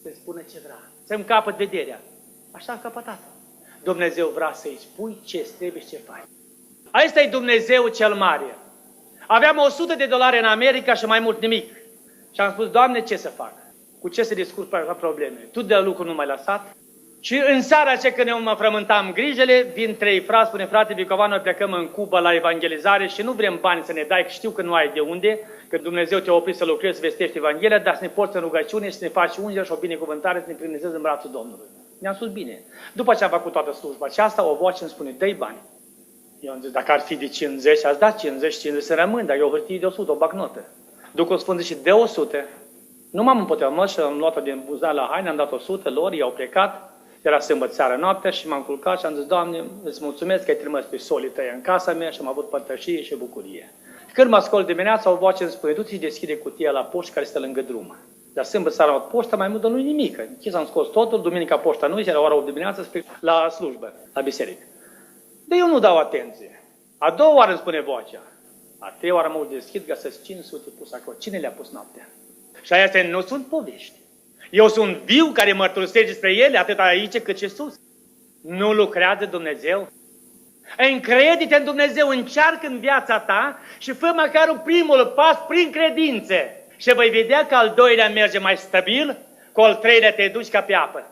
S1: Să-i spună ce vrea, să-mi capăt vederea. Așa a căpătat. Dumnezeu vrea să-i spui ce trebuie și ce faci. Asta e Dumnezeu cel mare. Aveam $100 în America și mai mult nimic. Și am spus, Doamne, ce să fac? Cu ce să discut pe probleme? Tu de lucru nu m-ai lăsat? Și în seara ce când eu mă frământam grijele, vin 3 frați, spune, frate Vicovan, noi plecăm în Cuba la evangelizare și nu vrem bani să ne dai, că știu că nu ai de unde, că Dumnezeu te-a oprit să lucrezi, să vestești Evanghelia, dar să ne porți în rugăciune și să ne faci ungere și o binecuvântare, să ne primezezi în brațul Domnului. Mi-am spus bine. După ce am făcut toată slujba aceasta, o voce îmi spune, dă-i bani. Eu am zis, dacă ar fi de 50, ați dat 50 să rămân, dar eu o hârtie de 100, o bagnotă. Ducul Sfânt și de 100. Nu m-am împotrivat și am luat-o din buzunar la haine, am dat 100 lor, i-au plecat. Era sâmbătă seara noaptea și m-am culcat și am zis, Doamne, îți mulțumesc că ai trimis pe solii tăi în casa mea și am avut părtășie și bucurie. Când mă ascult dimineața, o voce îmi spune, du-ți deschide cutia la poștă care stă lângă drum. Dar sâmbătă seara la poștă, mai mult nu-i nimic. Închis, am scos totul, duminica poșta nu, era ora 8 dimineața, la slujbă, la biserică. Dar eu nu dau atenție. A doua oară îmi spune vocea. A treia oară mă deschid, găsesc 500 pus acolo. Cine le-a pus noaptea? Și astea nu sunt povești. Eu sunt viu care mărturisesc despre ele, atât aici cât și sus. Nu lucrează Dumnezeu? Încrede-te în Dumnezeu, încearcă în viața ta și fă măcar un primul pas prin credințe. Și vei vedea că al doilea merge mai stabil, cu al treilea te duci ca pe apă.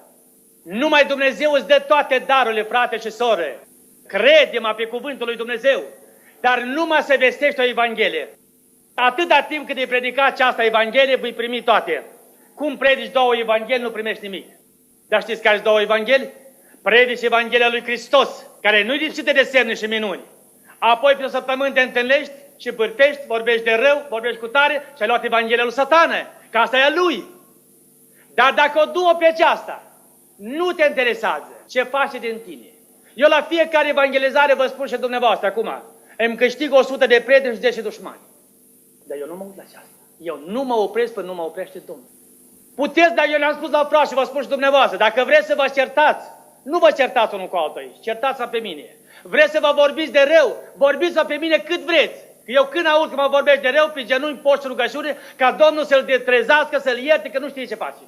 S1: Numai Dumnezeu îți dă toate darurile, frate și sore. Crede-mă pe cuvântul lui Dumnezeu, dar numai să vestești o Evanghelie. Atâta timp cât îi predica această Evanghelie, vei primi toate. Cum predici 2 Evanghelii, nu primești nimic. Dar știți care sunt 2 Evanghelii? Predici Evanghelia lui Hristos, care nu-i lipsită de semne și minuni. Apoi pe o săptămână te întâlnești și bârfești, vorbești de rău, vorbești cu tare și ai luat Evanghelia lui Satană, că asta e a lui. Dar dacă o du-o pe aceasta, nu te interesează ce face din tine. Eu la fiecare evangelizare vă spun și dumneavoastră acum, îmi câștig 100 de prieteni și 10 dușmani. Dar eu nu mă uit la aceasta. Eu nu mă opresc până nu mă oprește Domnul. Puteți, dar eu le-am spus la frați și vă spun și dumneavoastră, dacă vreți să vă certați, nu vă certați unul cu altul aici, certați-vă pe mine. Vreți să vă vorbiți de rău, vorbiți-vă pe mine cât vreți. Că eu când aud că mă vorbești de rău, pe genunchi, poți rugăciune, ca Domnul să-l detrezească, să-l ierte, că nu știe ce face.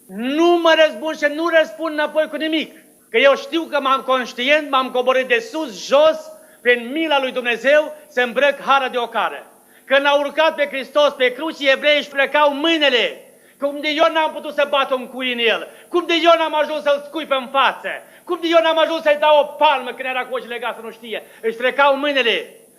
S1: Nu mă răzbun și nu răspund înapoi cu nimic. Că eu știu că m-am conștient, m-am coborât de sus, jos, prin mila lui Dumnezeu, să îmbrăc hara de ocară. Când a urcat pe Hristos pe cruce, evreii își plecau mâinile. Cum de eu n-am putut să bat un cui în el? Cum de eu n-am ajuns să-l scuip în față? Cum de eu n-am ajuns să-i dau o palmă când era cu ochii legați, nu știe? Își frecau mâinile.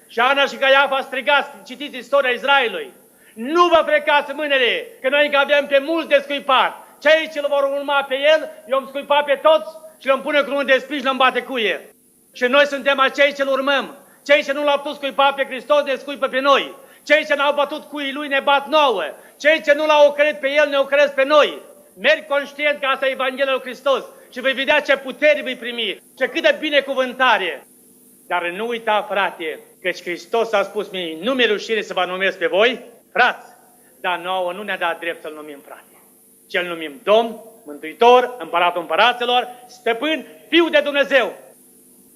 S1: Și Ana și Caiafa strigați, citiți istoria Israelului. Nu vă frecați mâinile, că noi încă avem pe mulți de scuipat. Cei ce îl vor urma pe el, i-om scuipa pe toți și le-om pune cu unul de sprijin, le-om bate cuie. Și noi suntem acei ce-l urmăm. Cei ce nu l-au putut scuipa pe Hristos ne scuipă pe noi. Cei ce n-au bătut cuii lui ne bat nouă. Cei ce nu l-au ocărât pe el ne ocăresc pe noi. Merg conștient că asta e Evanghelia lui Hristos și vei vedea ce putere vei primi, ce cât de binecuvântare. Dar nu uita, frate, căci Hristos a spus mie, nu mi-e rușine să vă numesc pe voi, frați, dar nouă nu ne-a dat drept să-L numim frate. Ce-L numim Domn, Mântuitor, Împăratul Împăraților, Stăpân, Fiul de Dumnezeu.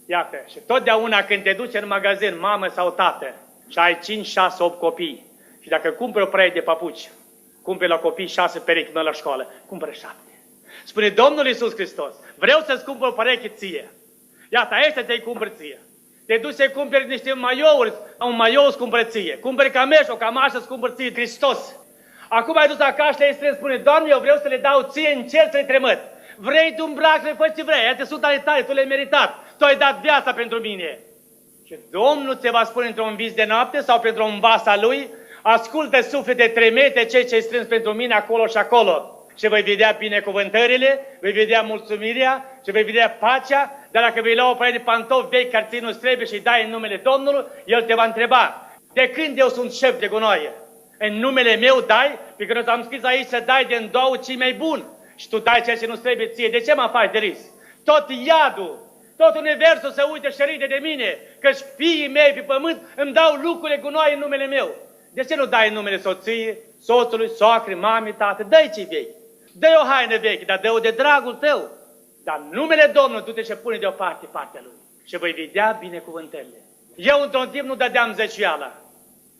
S1: Iată, și totdeauna când te duci în magazin, mamă sau tată, și ai 5, 6, 8 copii, și dacă cumperi o pereche de papuci, cumperi la copii 6 perechi la școală, cumpără 7. Spune Domnul Iisus Hristos, vreau să-ți cumpăr o pereche ție. Iată, ăștia te-ai cumpăr ție. Te duci să cumperi niște maiouri, un maiou îți cumpără ție. Cumperi cameș, o cămașă îți cumpără ție, Hristos. Acum ai dus acasă și le-ai strâns, spune, Doamne, eu vreau să le dau ție în cer să-i tremăt. Vrei tu îmbrac, le fă ce vrei, iată sunt ale tale, tu le-ai meritat. Tu ai dat viața pentru mine. Și Domnul ți va spune într-un vis de noapte sau pentru un vas al lui, ascultă suflete, tremete cei ce-ai strâns pentru mine acolo și acolo. Și vei vedea binecuvântările, vei vedea mulțumirea și vei vedea pacea, dar dacă vei lua o părere de pantofi vechi care ți nu-ți trebuie și dai în numele Domnului, El te va întreba, de când eu sunt șef de gunoaie? În numele meu dai, pe când am scris aici să dai din două cei mai buni și tu dai ceea ce nu-ți trebuie ție. De ce mă faci de râs? tot iadul, tot universul să uite și râde de mine, că-și fiii mei pe pământ îmi dau lucrurile gunoaie în numele meu. De ce nu dai în numele soției, soțului, soacrei, mamei, tată? Dă-i ce vechi. Dă-i o haină veche, dar dă-o de dragul tău. Dar numele Domnului du-te și pune deoparte partea lui. Și voi vedea binecuvântările. Eu într-un timp nu dădeam zeciuiala.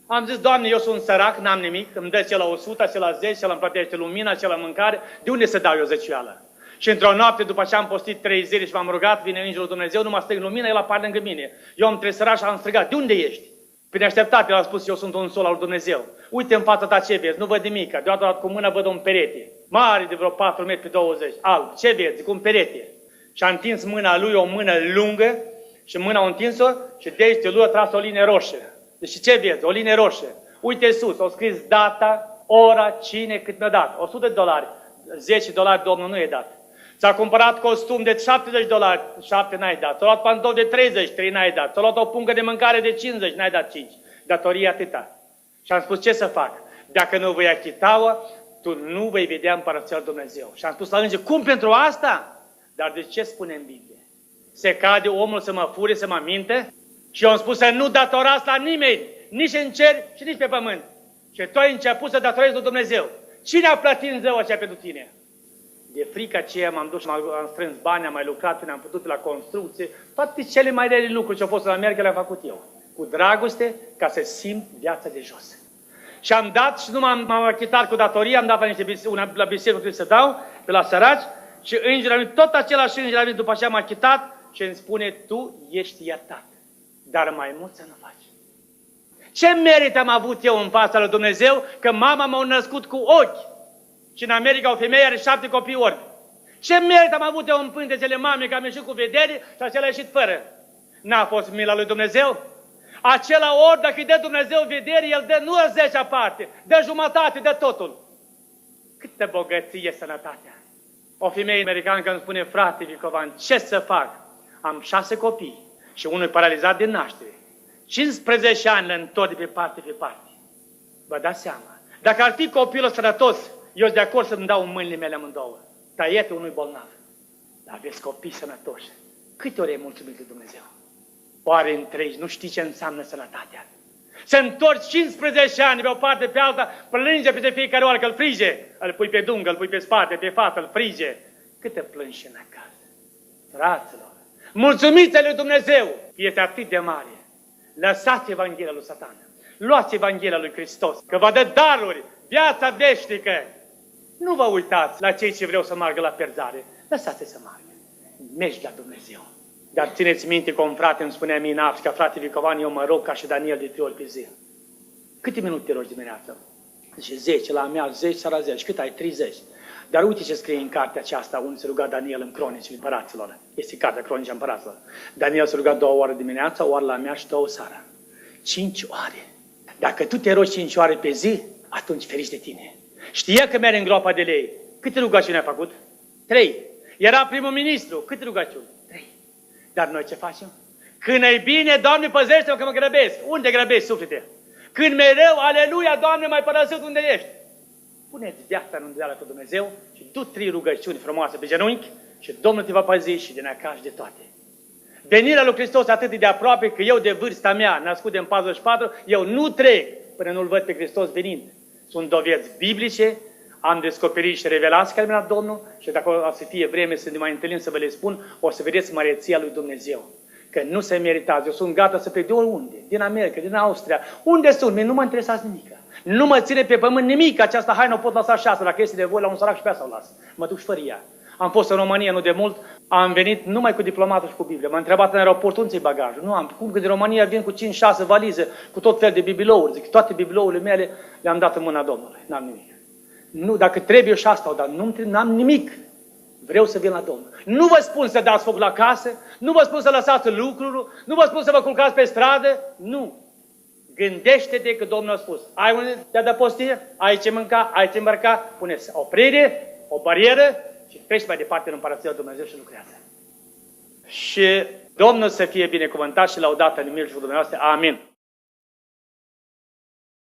S1: Am zis, Doamne, eu sunt sărac, n-am nimic, îmi dă la 100, la 10, la îmi plătește lumina, la mâncare. De unde să dau eu zeciuiala? Și într-o noapte, după ce am postit 3 zile și m-am rugat, vine Îngerul Dumnezeu, nu mă stă în lumină, el apare lângă mine. Eu am tresărat și am strigat, de unde ești? Prin așteptate, el a spus, eu sunt un sol al lui Dumnezeu. Uite în fața ta ce vezi, nu văd nimic. Deodată cu mâna văd un perete, mare de vreo 4 metri pe 20, alb. Ce vezi? Zic, un perete. Și a întins mâna lui, o mână lungă, și mâna a întins-o și de aici lui a tras o linie roșie. Deci ce vezi? O linie roșie. Uite sus, au scris data, ora, cine, cât mi-a dat. $100. $10 Domnul nu e dat. Ți-a cumpărat costum de $70, 7 n-ai dat. Ți-a luat pantofi de 30, 3 n-ai dat. Ți-a luat o pungă de mâncare de 50, n-ai dat 5. Datorie atâta. Și am spus, ce să fac? Dacă nu voi achita-o, tu nu vei vedea împărăția lui Dumnezeu. Și am spus la înger, cum pentru asta? Dar de ce spune în Biblie? Se cade omul să mă fure, să mă minte? Și eu am spus să nu datorați la nimeni, nici în cer și nici pe pământ. Și tu ai început să datorezi lui Dumnezeu. Cine a plătit în zău aceea pentru tine? De frică aceea m-am dus și am strâns bani, am mai lucrat până am putut la construcție. Toate cele mai rele lucruri ce au fost la merg, le-am făcut eu. Cu dragoste, ca să simt viața de jos. Și am dat și nu m-am achitat cu datoria, am dat la biserică trebuie să dau, pe la săraci, și îngerul a venit, tot același înger a venit după aceea m-a achitat și îmi spune, tu ești iertat, dar mai mult să nu faci. Ce merit am avut eu în fața lui Dumnezeu că mama m-a născut cu ochi? Și în America o femeie are 7 copii orbi. Ce merit am avut eu în pântecele mamei că am ieșit cu vedere și acela a ieșit fără? N-a fost mila lui Dumnezeu? Acela orb, dacă îi dă Dumnezeu vedere, el dă nu a 10-a parte, dă jumătate, dă totul. Câtă bogăție sănătatea! O femeie americană îmi spune, frate Vicovan, ce să fac? Am 6 copii și unul e paralizat din naștere. 15 ani le întorc de pe parte pe parte. Vă dați seama. Dacă ar fi copilul sănătos, eu sunt de acord să-mi dau în mâinile mele amândouă. Taiete unui bolnav. Dar aveți copii sănătoși. Câte ori ai mulțumit lui Dumnezeu? Oare întregi, nu știi ce înseamnă sănătatea? Să întorci 15 ani pe o parte pe alta, plânge pe fiecare oară că îl frige. Îl pui pe dungă, îl pui pe spate, pe față, îl frige. Câte plângi în acasă? Fraților, mulțumiți lui Dumnezeu, este atât de mare. Lăsați Evanghelia lui Satan. Luați Evanghelia lui Hristos, că vă dă daruri, viața veșnică. Nu vă uitați la cei ce vreau să meargă la pierzare. Lăsați să meargă. Mergi la Dumnezeu. Dar țineți minte că un frate îmi spunea mie în că frate Vicovan, eu mă rog ca și Daniel de 3 ori pe zi. Câte minute te rogi dimineața? Zice 10, la mea 10, seara 10. Cât ai? 30. Dar uite ce scrie în cartea aceasta, unde se ruga Daniel în Cronicile Împăraților. Este cartea Cronicile Împăraților. Daniel se ruga 2 ore dimineața, o oră la mea și 2 seara. 5 ore. Dacă tu te rogi 5 ore pe zi, atunci ferici de tine. Știa că merge în groapa de lei. Câte rugăciuni a făcut? 3. Era primul ministru. Câte rugăciuni? 3. Dar noi ce facem? Când e bine, Doamne, păzește-mă că mă grăbesc. Unde grăbești, suflete? Când mereu, aleluia, Doamne, mai părăsit unde ești. Puneți viața în îndoială cu Dumnezeu și tu 3 rugăciuni frumoase pe genunchi și Domnul te va păzi și din acasă de toate. Venirea lui Hristos atât de aproape că eu de vârsta mea, născut în 44, eu nu trec până nu-L văd pe Hristos venind. Sunt dovezi biblice, am descoperit și revelații care mi-a dat Domnul și dacă o să fie vreme să ne mai întâlnim să vă le spun, o să vedeți măreția lui Dumnezeu. Că nu se meritați. Eu sunt gata să plec de oriunde, din America, din Austria, unde sunt, nu mă interesați nimic. Nu mă ține pe pământ nimic, această haină o pot lăsa 6, dacă este de voi la un sărac și pe asta o las. Mă duc și fără ea. Am fost în România nu de mult, am venit numai cu diplomatul și cu Biblie. M-a întrebat în aeroport, unde ți-i bagajul? Nu am. Cum că din România vin cu 5-6 valize, cu tot fel de bibilouri. Zic, toate bibilourile mele le-am dat în mâna Domnului. N-am nimic. Nu, dacă trebuie și asta, dar nu am nimic. Vreau să vin la Domnul. Nu vă spun să dați foc la casă, nu vă spun să lăsați lucruri, nu vă spun să vă culcați pe stradă, nu. Gândește-te că Domnul a spus, ai unde te adăposti, ai ce mânca, ai ce îmbrăca, puneți o oprire, o barieră și treci mai departe în Împărăția lui Dumnezeu și lucrează. Și Domnul să fie binecuvântat și lăudat în mijlocul dumneavoastră. Amin.